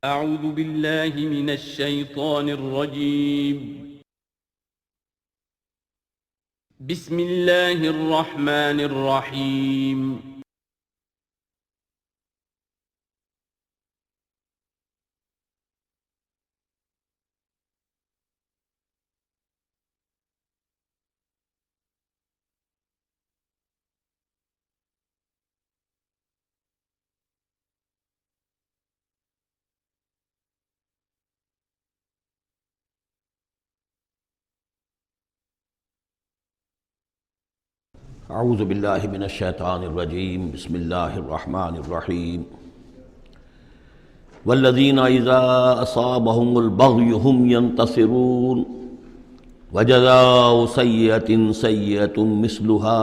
أعوذ بالله من الشيطان الرجيم. بسم الله الرحمن الرحيم. اعوذ باللہ من الشیطان الرجیم بسم اللہ الرحمن الرحیم والذین اذا اصابهم البغی هم ينتصرون وجزاء سیئۃ سیئۃ مثلها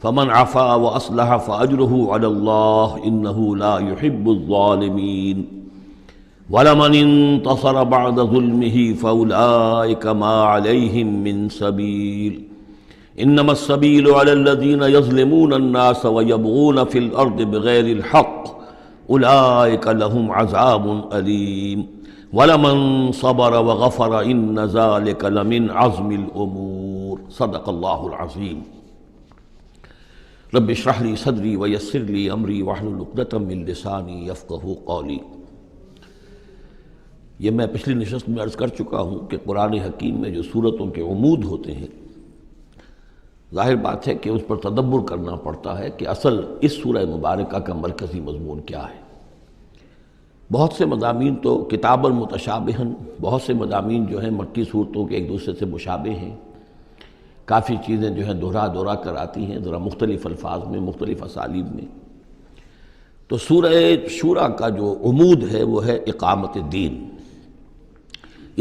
فمن عفا واصلح فاجرہ علی اللہ انہ لا يحب الظالمین ولمن انتصر بعد ظلمہ فاولئک ما علیہم من سبیل انما السبیل علی الذین یظلمون الناس ویبغون فی الارض بغیر الحق اولئک لهم عذاب علیم ولمن صبر وغفر ان ذلک لمن عزم الامور صدق اللہ العظیم رب اشرح لی صدری ویسر لی امری واحلل عقدۃ من لسانی یفقہوا قولی۔ یہ میں پچھلی نشست میں عرض کر چکا ہوں کہ قرآن حکیم میں جو صورتوں کے عمود ہوتے ہیں، ظاہر بات ہے کہ اس پر تدبر کرنا پڑتا ہے کہ اصل اس سورہ مبارکہ کا مرکزی مضمون کیا ہے۔ بہت سے مضامین تو کتابا متشابہا، بہت سے مضامین جو ہیں مکی صورتوں کے ایک دوسرے سے مشابہ ہیں، کافی چیزیں جو ہیں دہرا کر آتی ہیں ذرا مختلف الفاظ میں، مختلف اسالیب میں۔ تو سورہ شورى کا جو عمود ہے وہ ہے اقامت دین۔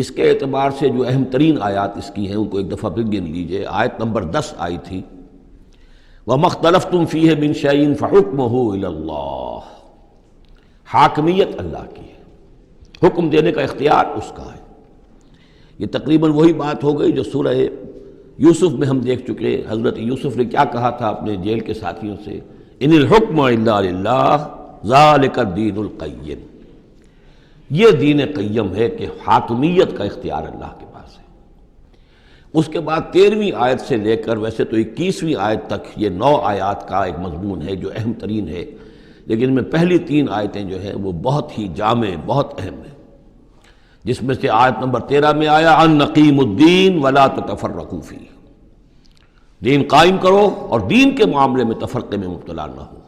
اس کے اعتبار سے جو اہم ترین آیات اس کی ہیں ان کو ایک دفعہ پھر گن لیجئے۔ آیت نمبر 10 آئی تھی وَمَا اخْتَلَفْتُمْ فِيهِ مِنْ شَيْءٍ فَحُكْمُهُ إِلَى اللَّهِ، حاکمیت اللہ کی ہے، حکم دینے کا اختیار اس کا ہے۔ یہ تقریباً وہی بات ہو گئی جو سورہ یوسف میں ہم دیکھ چکے۔ حضرت یوسف نے کیا کہا تھا اپنے جیل کے ساتھیوں سے؟ ان الحکم الا للہ ذالک الدین القیم، یہ دین قیم ہے کہ حاکمیت کا اختیار اللہ کے پاس ہے۔ اس کے بعد 13ویں آیت سے لے کر ویسے تو 21ویں آیت تک یہ 9 آیات کا ایک مضمون ہے جو اہم ترین ہے، لیکن ان میں پہلی 3 آیتیں جو ہیں وہ بہت ہی جامع، بہت اہم ہیں، جس میں سے آیت نمبر 13 میں آیا ان نقیم الدین ولا تتفرقوا فیہ، دین قائم کرو اور دین کے معاملے میں تفرقے میں مبتلا نہ ہو،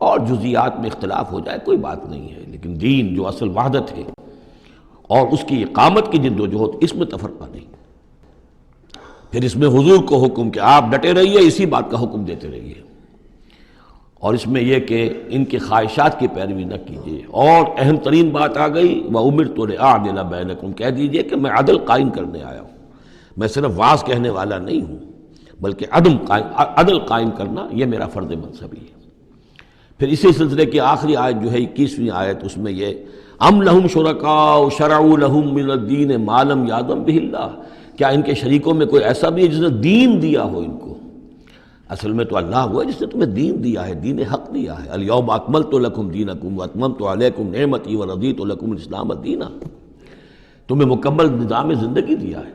اور جزیات میں اختلاف ہو جائے کوئی بات نہیں ہے، لیکن دین جو اصل وحدت ہے اور اس کی اقامت کی جد و جہد، اس میں تفرقہ نہیں۔ پھر اس میں حضور کو حکم کہ آپ ڈٹے رہیے، اسی بات کا حکم دیتے رہیے، اور اس میں یہ کہ ان کی خواہشات کی پیروی نہ کیجیے۔ اور اہم ترین بات آ گئی وَأُمِرْتُ لِأَعْدِلَ بَيْنَكُمْ، کہہ دیجئے کہ میں عدل قائم کرنے آیا ہوں، میں صرف واعظ کہنے والا نہیں ہوں بلکہ عدل قائم کرنا یہ میرا فرض منصبی ہے۔ پھر اسی سلسلے کی آخری آیت جو ہے 21ویں آیت، اس میں یہ ام لہم شرکاء شرعوا لہم من الدین ما لم یأذن بہ اللہ، کیا ان کے شریکوں میں کوئی ایسا بھی ہے جس نے دین دیا ہو ان کو؟ اصل میں تو اللہ ہوا ہے جس نے تمہیں دین دیا ہے، دین حق دیا ہے۔ الیوم اکملت لکم دینکم واتممت علیکم نعمتی ورضیت لکم الاسلام دینا، تمہیں مکمل نظام زندگی دیا ہے۔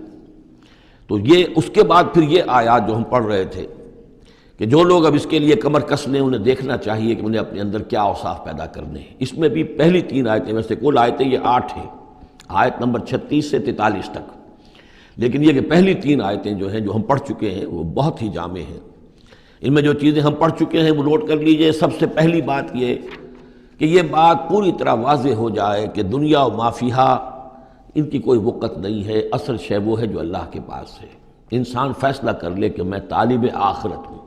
تو یہ اس کے بعد پھر یہ آیات جو ہم پڑھ رہے تھے کہ جو لوگ اب اس کے لیے کمر کس لیں انہیں دیکھنا چاہیے کہ انہیں اپنے اندر کیا اوصاف پیدا کرنے ہیں۔ اس میں بھی پہلی 3 آیتیں، ویسے کل آیتیں یہ 8 ہیں، آیت نمبر 36 سے 43 تک، لیکن یہ کہ پہلی 3 آیتیں جو ہیں جو ہم پڑھ چکے ہیں وہ بہت ہی جامع ہیں۔ ان میں جو چیزیں ہم پڑھ چکے ہیں وہ نوٹ کر لیجئے۔ سب سے پہلی بات یہ کہ یہ بات پوری طرح واضح ہو جائے کہ دنیا و ما فیہا ان کی کوئی وقت نہیں ہے، اصل شے وہ ہے جو اللہ کے پاس ہے۔ انسان فیصلہ کر لے کہ میں طالب آخرت ہوں،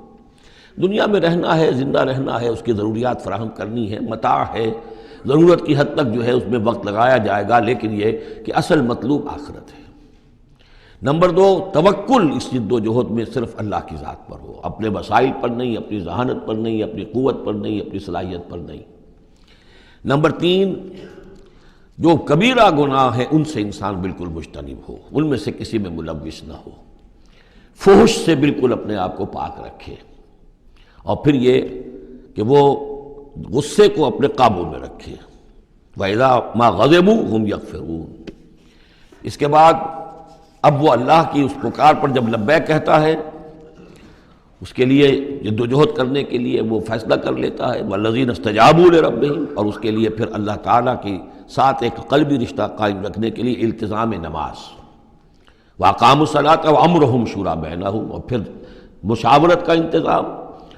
دنیا میں رہنا ہے، زندہ رہنا ہے، اس کی ضروریات فراہم کرنی ہے، متاع ہے، ضرورت کی حد تک جو ہے اس میں وقت لگایا جائے گا، لیکن یہ کہ اصل مطلوب آخرت ہے۔ نمبر 2، توکل اس جد و جہد میں صرف اللہ کی ذات پر ہو، اپنے وسائل پر نہیں، اپنی ذہانت پر نہیں، اپنی قوت پر نہیں، اپنی صلاحیت پر نہیں۔ نمبر 3، جو کبیرہ گناہ ہیں ان سے انسان بالکل مجتنب ہو، ان میں سے کسی میں ملوث نہ ہو، فحش سے بالکل اپنے آپ کو پاک رکھے، اور پھر یہ کہ وہ غصے کو اپنے قابو میں رکھے، وَإِذَا مَا غَضِبُوا هُمْ يَغْفِرُونَ۔ اس کے بعد اب وہ اللہ کی اس پکار پر جب لبیک کہتا ہے، اس کے لیے جد و جہد کرنے کے لیے وہ فیصلہ کر لیتا ہے، وَالَّذِينَ اسْتَجَابُوا لِرَبِّهِمْ، اور اس کے لیے پھر اللہ تعالیٰ کی ساتھ ایک قلبی رشتہ قائم رکھنے کے لیے التزام نماز، وَأَقَامُوا الصَّلَاةَ وَأَمْرُهُمْ شُورَىٰ بَيْنَهُمْ، اور پھر مشاورت کا انتظام،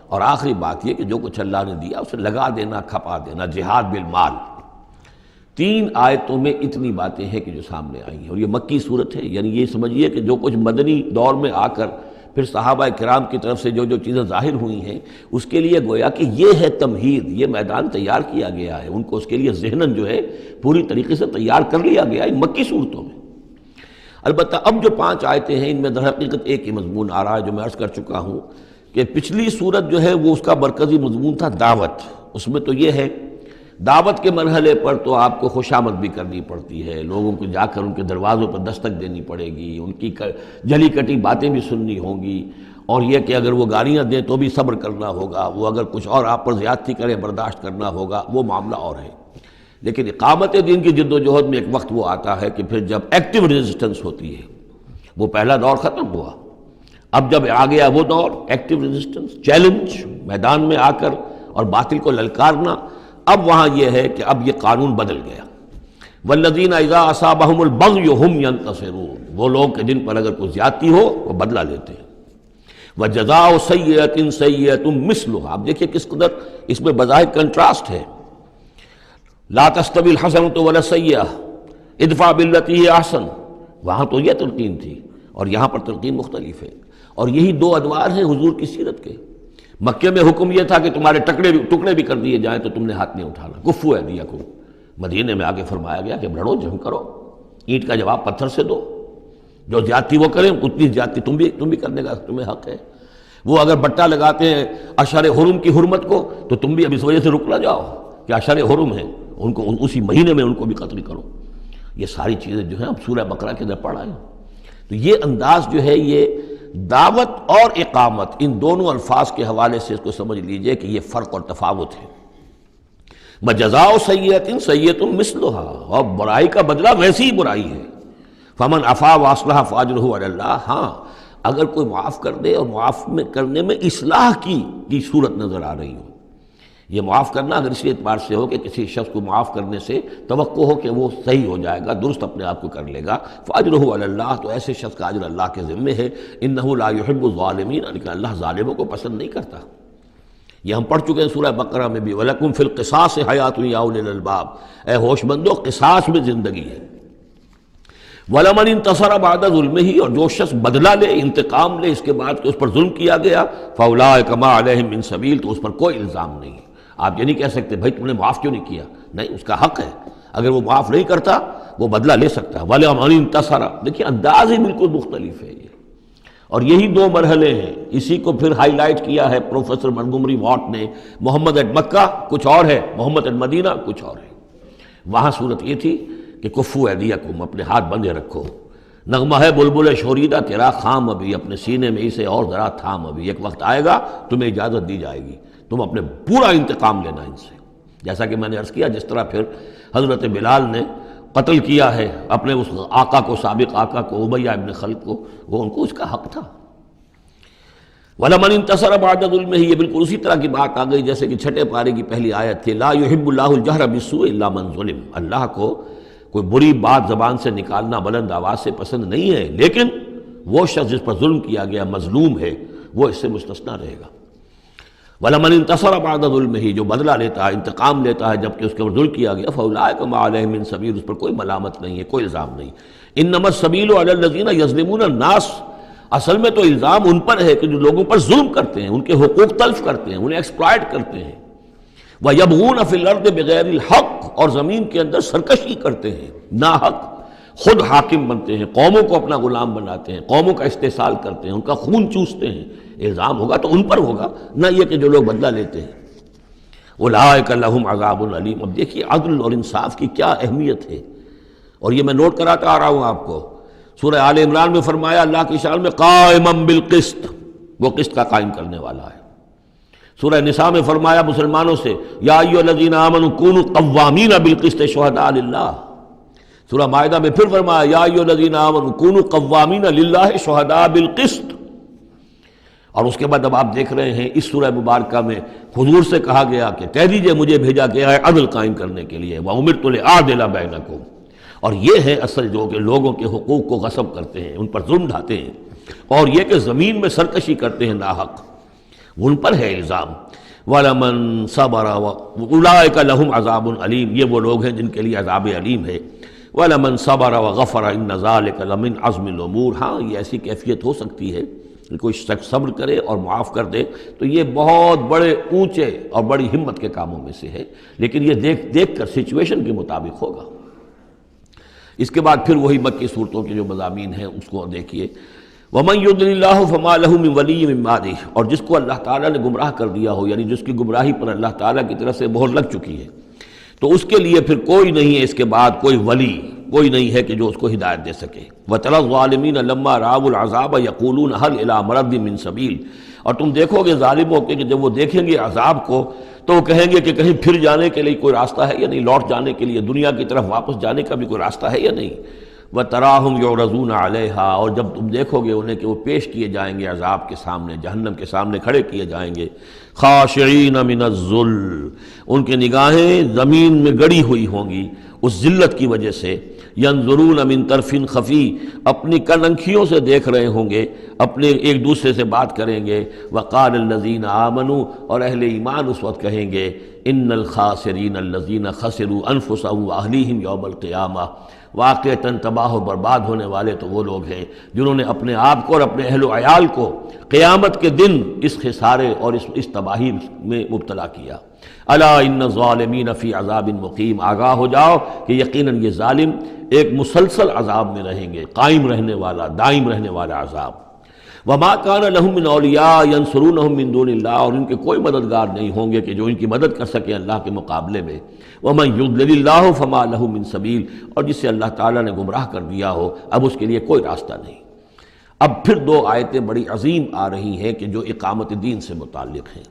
اور آخری بات یہ کہ جو کچھ اللہ نے دیا اسے لگا دینا، کھپا دینا، جہاد بالمال۔ 3 آیتوں میں اتنی باتیں ہیں کہ جو سامنے آئی ہیں، اور یہ مکی صورت ہے، یعنی یہ سمجھیے کہ جو کچھ مدنی دور میں آ کر پھر صحابہ کرام کی طرف سے جو چیزیں ظاہر ہوئی ہیں، اس کے لیے گویا کہ یہ ہے تمہید، یہ میدان تیار کیا گیا ہے، ان کو اس کے لیے ذہناً جو ہے پوری طریقے سے تیار کر لیا گیا ہے مکی صورتوں میں۔ البتہ اب جو 5 آیتیں ہیں ان میں در حقیقت ایک ہی مضمون آ رہا ہے جو میں عرض کر چکا ہوں کہ پچھلی صورت جو ہے وہ اس کا مرکزی مضمون تھا دعوت۔ اس میں تو یہ ہے دعوت کے مرحلے پر تو آپ کو خوشامد بھی کرنی پڑتی ہے، لوگوں کو جا کر ان کے دروازوں پر دستک دینی پڑے گی، ان کی جلی کٹی باتیں بھی سننی ہوں گی، اور یہ کہ اگر وہ گالیاں دیں تو بھی صبر کرنا ہوگا، وہ اگر کچھ اور آپ پر زیادتی کرے برداشت کرنا ہوگا، وہ معاملہ اور ہے۔ لیکن اقامت دین کی جد و جہد میں ایک وقت وہ آتا ہے کہ پھر جب ایکٹیو ریزسٹنس ہوتی ہے، وہ پہلا دور ختم ہوا، اب جب آ گیا وہ دور ایکٹیو ریزسٹنس، چیلنج، میدان میں آ کر اور باطل کو للکارنا، اب وہاں یہ ہے کہ اب یہ قانون بدل گیا۔ والذین اذا اصابہم البغی ہم ینتصرون، وہ لوگ کہ جن پر اگر کوئی زیادتی ہو وہ بدلہ لیتے ہیں۔ وجزاء سیئۃ سیئۃ مثلھا، اب دیکھیے کس قدر اس میں بظاہر کنٹراسٹ ہے۔ لا تستوی الحسنۃ ولا السیئۃ ادفع بالتی ہی احسن، وہاں تو یہ تلقین تھی اور یہاں پر تلقین مختلف ہے، اور یہی 2 ادوار ہیں حضور کی سیرت کے۔ مکے میں حکم یہ تھا کہ تمہارے ٹکڑے بھی کر دیے جائیں تو تم نے ہاتھ نہیں اٹھانا، کفو ایدیکم۔ مدینے میں آگے فرمایا گیا کہ لڑو، جنگ کرو، اینٹ کا جواب پتھر سے دو، جو زیادتی وہ کریں اتنی زیادتی تم بھی کرنے کا تمہیں حق ہے۔ وہ اگر بٹا لگاتے ہیں اشہر حرم کی حرمت کو تو تم بھی اب اس وجہ سے رک نہ جاؤ کہ اشہر حرم ہیں، ان کو اسی مہینے میں ان کو بھی قتل کرو۔ یہ ساری چیزیں جو ہیں اب سورہ بقرہ کے اندر پڑھا ہے۔ تو یہ انداز جو ہے یہ دعوت اور اقامت، ان دونوں الفاظ کے حوالے سے اس کو سمجھ لیجئے کہ یہ فرق اور تفاوت ہے۔ وجزاء سیئۃ سیئۃ مثلھا، اور برائی کا بدلہ ویسی ہی برائی ہے۔ فمن عفا واصلح فاجرہ علی اللہ، ہاں اگر کوئی معاف کر دے اور معاف کرنے میں اصلاح کی صورت نظر آ رہی ہو، یہ معاف کرنا اگر اسی اعتبار سے ہو کہ کسی شخص کو معاف کرنے سے توقع ہو کہ وہ صحیح ہو جائے گا، درست اپنے آپ کو کر لے گا، فاجرہ علی اللہ، تو ایسے شخص کا اجر اللہ کے ذمے ہے۔ انہ لا یحب الظالمین، لیکن اللہ ظالموں کو پسند نہیں کرتا۔ یہ ہم پڑھ چکے ہیں سورہ بقرہ میں بھی، وَلَكُمْ فِي الْقِصَاصِ حَيَاةٌ يَا أُولِي الْأَلْبَابِ، اے ہوش مندو قصاص میں زندگی ہے۔ وَلَمَنِ انتصر بعد ظلمہ، اور جو شخص بدلہ لے، انتقام لے اس کے بعد کہ اس پر ظلم کیا گیا، فَأُولَٰئِکَ مَا عَلَيْهِم مِّن سَبِیل، تو اس پر کوئی الزام نہیں ہے۔ آپ یہ نہیں کہہ سکتے بھائی تم نے معاف کیوں نہیں کیا، نہیں، اس کا حق ہے، اگر وہ معاف نہیں کرتا وہ بدلہ لے سکتا ہے۔ وَلَمَنِ انتصر، دیکھیے انداز ہی بالکل مختلف ہے یہ، اور یہی 2 مرحلے ہیں۔ اسی کو پھر ہائی لائٹ کیا ہے پروفیسر منگومری واٹ نے، محمد ایٹ مکہ کچھ اور ہے، محمد ایٹ مدینہ کچھ اور ہے۔ وہاں صورت یہ تھی کہ کفو ایدیکم، اپنے ہاتھ بندھے رکھو، نغمہ ہے بلبل شوریدہ تیرا خام ابھی، اپنے سینے میں اسے اور ذرا تھام، ابھی ایک وقت آئے گا تمہیں اجازت دی جائے گی، تم اپنے پورا انتقام لینا ان سے۔ جیسا کہ میں نے عرض کیا، جس طرح پھر حضرت بلال نے قتل کیا ہے اپنے اس آقا کو، سابق آقا کو، امیہ ابن خلف کو، وہ ان کو اس کا حق تھا۔ وَلَمَنِ انتصر بعد ظلمہ، یہ بالکل اسی طرح کی بات آ گئی جیسے کہ 6 پارے کی پہلی آیت تھی، لا يحب اللہ الجہر بالسوء الا من ظلم، اللہ کو کوئی بری بات زبان سے نکالنا بلند آواز سے پسند نہیں ہے، لیکن وہ شخص جس پر ظلم کیا گیا مظلوم ہے وہ اس سے مستثنیٰ رہے گا۔ وَلَمَنِ انتصر بعد ظلمہ، جو بدلہ لیتا ہے، انتقام لیتا ہے جبکہ اس کے اوپر ظلم کیا گیا، فَأُولَٰئِکَ مَا عَلَيْهِم مِّن سَبِیل، اس پر کوئی ملامت نہیں ہے، کوئی الزام نہیں۔ اِنَّمَا السَّبِیلُ عَلَى الَّذِینَ یَظْلِمُونَ النَّاسَ، اصل میں تو الزام ان پر ہے کہ جو لوگوں پر ظلم کرتے ہیں، ان کے حقوق تلف کرتے ہیں، انہیں ایکسپلائٹ کرتے ہیں۔ وَيَبْغُونَ فِي الْأَرْضِ بِغَيْرِ الْحَقِّ، اور زمین کے اندر سرکشی کرتے ہیں، ناحق، خود حاکم بنتے ہیں، قوموں کو اپنا غلام بناتے ہیں، قوموں کا استحصال کرتے ہیں، ان کا خون چوستے ہیں۔ الزام ہوگا تو ان پر ہوگا، نہ یہ کہ جو لوگ بدلہ لیتے ہیں۔ اولئک لہم عذاب علیم، اب دیکھیے عدل اور انصاف کی کیا اہمیت ہے، اور یہ میں نوٹ کراتا آ رہا ہوں آپ کو۔ سورہ آل عمران میں فرمایا اللہ کی شان میں قائما بالقسط، وہ قسط کا قائم کرنے والا ہے۔ سورہ نساء میں فرمایا مسلمانوں سے یا ایھا الذین آمنوا کونوا قوامین بالقسط شہداء للہ. سورہ مائدہ میں پھر فرمایا یا ایھا الذین آمنوا کونوا قوامین للہ شہداء بالقسط. اور اس کے بعد اب آپ دیکھ رہے ہیں اس سورہ مبارکہ میں حضور سے کہا گیا کہ کہہ دیجئے مجھے بھیجا گیا ہے عدل قائم کرنے کے لیے. وَأُمِرْتُ لِأَعْدِلَ بَيْنَكُمْ. اور یہ ہے اصل جو کہ لوگوں کے حقوق کو غصب کرتے ہیں، ان پر ظلم ڈھاتے ہیں، اور یہ کہ زمین میں سرکشی کرتے ہیں ناحق، ان پر ہے الزام. وَلَمَنْ صَبَرَ وَأُولَٰئِكَ لَهُمْ عَذَابٌ عَلِيمٌ. یہ وہ لوگ ہیں جن کے لیے عذاب علیم ہے. وَلَمَنْ صَبَرَ وَغَفَرَ إِنَّ ذَلِكَ لَمِنْ عَزْمِ الْأُمُورِ. ہاں یہ ایسی کیفیت ہو سکتی ہے کہ کوئی شخص صبر کرے اور معاف کر دے تو یہ بہت بڑے اونچے اور بڑی ہمت کے کاموں میں سے ہے، لیکن یہ دیکھ کر سچویشن کے مطابق ہوگا. اس کے بعد پھر وہی مکی صورتوں کے جو مضامین ہیں اس کو دیکھیے. وَمَن يُضْلِلِ اللَّهُ فَمَا لَهُ مِن وَلِيٍّ مِّن بَعْدِهِ. اور جس کو اللہ تعالیٰ نے گمراہ کر دیا ہو، یعنی جس کی گمراہی پر اللہ تعالیٰ کی طرف سے مہر لگ چکی ہے، تو اس کے لیے پھر کوئی نہیں ہے اس کے بعد کوئی ولی، کوئی نہیں ہے کہ جو اس کو ہدایت دے سکے. وَتَرَى الظَّالِمِينَ لَمَّا رَأَوُا الْعَذَابَ يَقُولُونَ هَلْ إِلَىٰ مَرَدٍ مِّن سَبِيلٍ. اور تم دیکھو گے ظالموں کے کہ جب وہ دیکھیں گے عذاب کو تو وہ کہیں گے کہ کہیں پھر جانے کے لیے کوئی راستہ ہے یا نہیں، لوٹ جانے کے لیے دنیا کی طرف واپس جانے کا بھی کوئی راستہ ہے یا نہیں. وَتَرَاهُمْ يُعْرَضُونَ عَلَيْهَا. اور جب تم دیکھو گے انہیں کہ وہ پیش کیے جائیں گے عذاب کے سامنے، جہنم کے سامنے کھڑے کیے جائیں گے. خاشعین من الذل. ان کی نگاہیں زمین میں گڑی ہوئی ہوں گی اس ذلت کی وجہ سے. ینظرون من طرف خفی. اپنی کننکھیوں سے دیکھ رہے ہوں گے، اپنے ایک دوسرے سے بات کریں گے. وقال الذین آمنوا. اور اہل ایمان اس وقت کہیں گے ان الخاسرین الذین خسروا انفسهم واہلیہم یوم القیامہ. واقعتاً تباہ و برباد ہونے والے تو وہ لوگ ہیں جنہوں نے اپنے آپ کو اور اپنے اہل و عیال کو قیامت کے دن اس خسارے اور اس تباہی میں مبتلا کیا. الا ان الظالمین فی عذاب مقیم. آگاہ ہو جاؤ کہ یقیناً یہ ظالم ایک مسلسل عذاب میں رہیں گے، قائم رہنے والا، دائم رہنے والا عذاب. وما کان لهم من اولیاء ینصرونهم من دون اللہ. اور ان کے کوئی مددگار نہیں ہوں گے کہ جو ان کی مدد کر سکے اللہ کے مقابلے میں. ومن یضلل اللہ فما له من سبیل. اور جسے اللہ تعالیٰ نے گمراہ کر دیا ہو اب اس کے لیے کوئی راستہ نہیں. اب پھر دو آیتیں بڑی عظیم آ رہی ہیں کہ جو اقامت دین سے متعلق ہیں.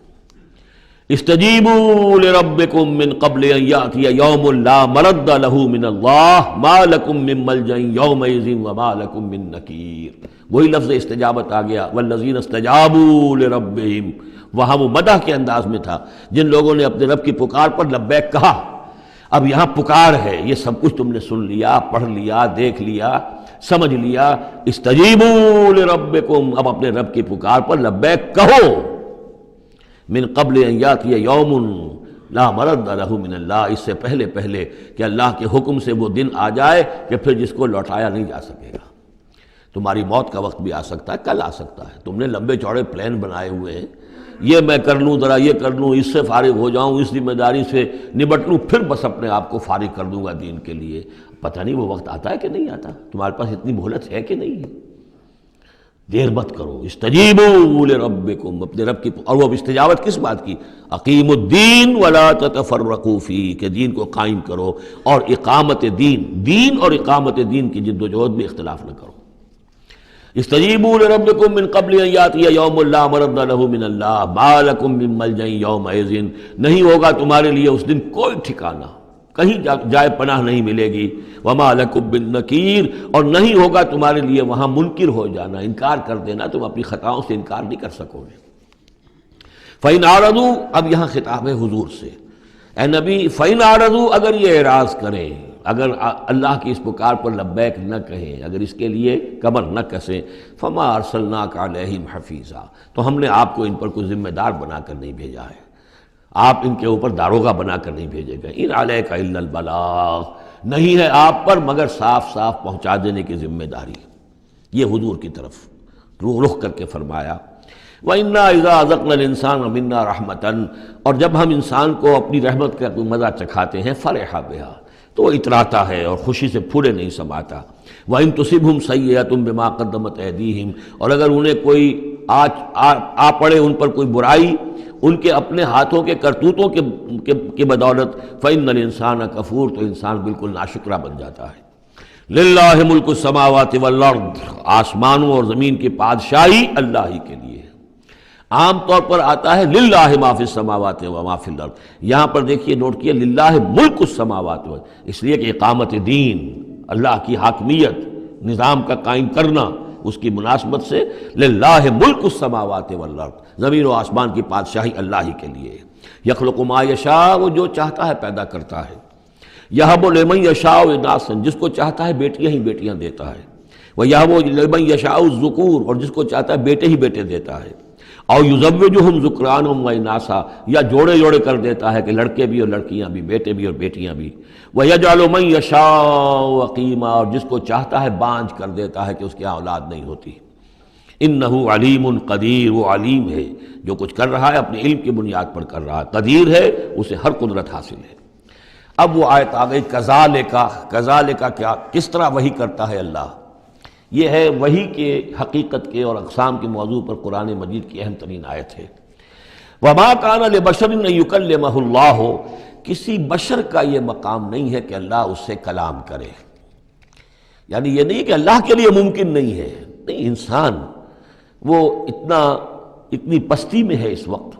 استجیبوا لربکم من قبل ان یأتی یوم لا مرد له من اللہ ما لکم من ملجأ یومئذ وما لکم من نکیر. وہی لفظ استجابت آ گیا. والذین استجابوا لربہم. وہاں وہ مدح کے انداز میں تھا جن لوگوں نے اپنے رب کی پکار پر لبیک کہا. اب یہاں پکار ہے، یہ سب کچھ تم نے سن لیا، پڑھ لیا، دیکھ لیا، سمجھ لیا. استجیبوا لربکم. اب اپنے رب کی پکار پر لبیک کہو. من قبل ان یاتی یوم لا مرد له من اللہ. اس سے پہلے کہ اللہ کے حکم سے وہ دن آ جائے کہ پھر جس کو لوٹایا نہیں جا سکے گا. تمہاری موت کا وقت بھی آ سکتا ہے، کل آ سکتا ہے. تم نے لمبے چوڑے پلان بنائے ہوئے ہیں، یہ میں کر لوں، ذرا یہ کر لوں، اس سے فارغ ہو جاؤں، اس ذمہ داری سے نبٹ لوں، پھر بس اپنے آپ کو فارغ کر دوں گا دین کے لیے. پتہ نہیں وہ وقت آتا ہے کہ نہیں آتا. تمہارے پاس اتنی مہلت ہے کہ نہیں ہے. دیر مت کرو. استجیبوا لربکم. اپنے رب کی. اور وہ استجابت کس بات کی؟ اقیموا الدین ولا تتفرقوا فیہ. کہ دین کو قائم کرو اور اقامت دین اور اقامت دین کی جد و جہد میں اختلاف نہ کرو. استجیبوا لربکم من قبل ان یاتی یوم لا مرد له من اللہ ما لکم من ملجأ یومئذ. نہیں ہوگا تمہارے لیے اس دن کوئی ٹھکانہ، کہیں جائے پناہ نہیں ملے گی. وما لکم من نکیر. اور نہیں ہوگا تمہارے لیے وہاں منکر ہو جانا، انکار کر دینا. تم اپنی خطاؤں سے انکار نہیں کر سکو گے. فإن أعرضوا. اب یہاں خطاب ہے حضور سے. اے نبی فإن أعرضوا. اگر یہ اعراض کریں، اگر اللہ کی اس پکار پر لبیک نہ کہیں، اگر اس کے لیے کمر نہ کسیں، فما ارسلناک علیہم حفیظا. تو ہم نے آپ کو ان پر کوئی ذمہ دار بنا کر نہیں بھیجا ہے، آپ ان کے اوپر داروغہ بنا کر نہیں بھیجے گئے. ان علیک الا البلاغ. نہیں ہے آپ پر مگر صاف پہنچا دینے کی ذمہ داری. یہ حضور کی طرف رخ کر کے فرمایا. وَإِنَّا إِذَا أَذَقْنَا الْإِنسَانَ مِنَّا رَحْمَةً. اور جب ہم انسان کو اپنی رحمت کا مزہ چکھاتے ہیں، فرح بہا، تو وہ اتراتا ہے اور خوشی سے پھولے نہیں سماتا. وَإِن تُصِبْهُمْ سَيِّئَةٌ بِمَا قَدَّمَتْ أَيْدِيهِمْ. اور اگر انہیں کوئی آ پڑے ان پر کوئی برائی ان کے اپنے ہاتھوں کے کرتوتوں کے بدولت، فَإِنَّ الْإِنسَانَ كَفُورٌ. تو انسان بالکل ناشکرہ بن جاتا ہے. لِلَّهِ مُلْكُ السَّمَاوَاتِ وَالْأَرْضِ. آسمانوں اور زمین کی بادشاہی اللہ ہی کے لیے. عام طور پر آتا ہے للہ ما فی السماوات و ما فی الارض، یہاں پر دیکھیے نوٹ کیے للہ ملک السماوات و، اس لیے کہ اقامت دین، اللہ کی حاکمیت، نظام کا قائم کرنا، اس کی مناسبت سے للہ ملک السماوات والارض، زمین و آسمان کی بادشاہی اللہ ہی کے لیے۔ یخلق ما یشاء، وہ جو چاہتا ہے پیدا کرتا ہے۔ یہب لمن یشاء اناثا، جس کو چاہتا ہے بیٹیاں ہی بیٹیاں دیتا ہے۔ ویہب لمن یشاء الذکور، اور جس کو چاہتا ہے بیٹے ہی بیٹے دیتا ہے۔ اور یزوجہم ذکرانا و اناثا، یا جوڑے جوڑے کر دیتا ہے کہ لڑکے بھی اور لڑکیاں بھی، بیٹے بھی اور بیٹیاں بھی۔ ویجعل من یشاء عقیما، اور جس کو چاہتا ہے بانجھ کر دیتا ہے کہ اس کی اولاد نہیں ہوتی۔ انہ علیم قدیر، وہ علیم ہے، جو کچھ کر رہا ہے اپنے علم کی بنیاد پر کر رہا ہے، قدیر ہے، اسے ہر قدرت حاصل ہے۔ اب وہ آیت آ گئی کذالک کیا، کس طرح وحی کرتا ہے اللہ۔ یہ ہے وحی کے حقیقت کے اور اقسام کے موضوع پر قرآن مجید کی اہم ترین آیت ہے۔ وما کان لبشر ان یکلمہ اللہ، کسی بشر کا یہ مقام نہیں ہے کہ اللہ اس سے کلام کرے، یعنی یہ نہیں کہ اللہ کے لیے ممکن نہیں ہے، نہیں، انسان وہ اتنی پستی میں ہے اس وقت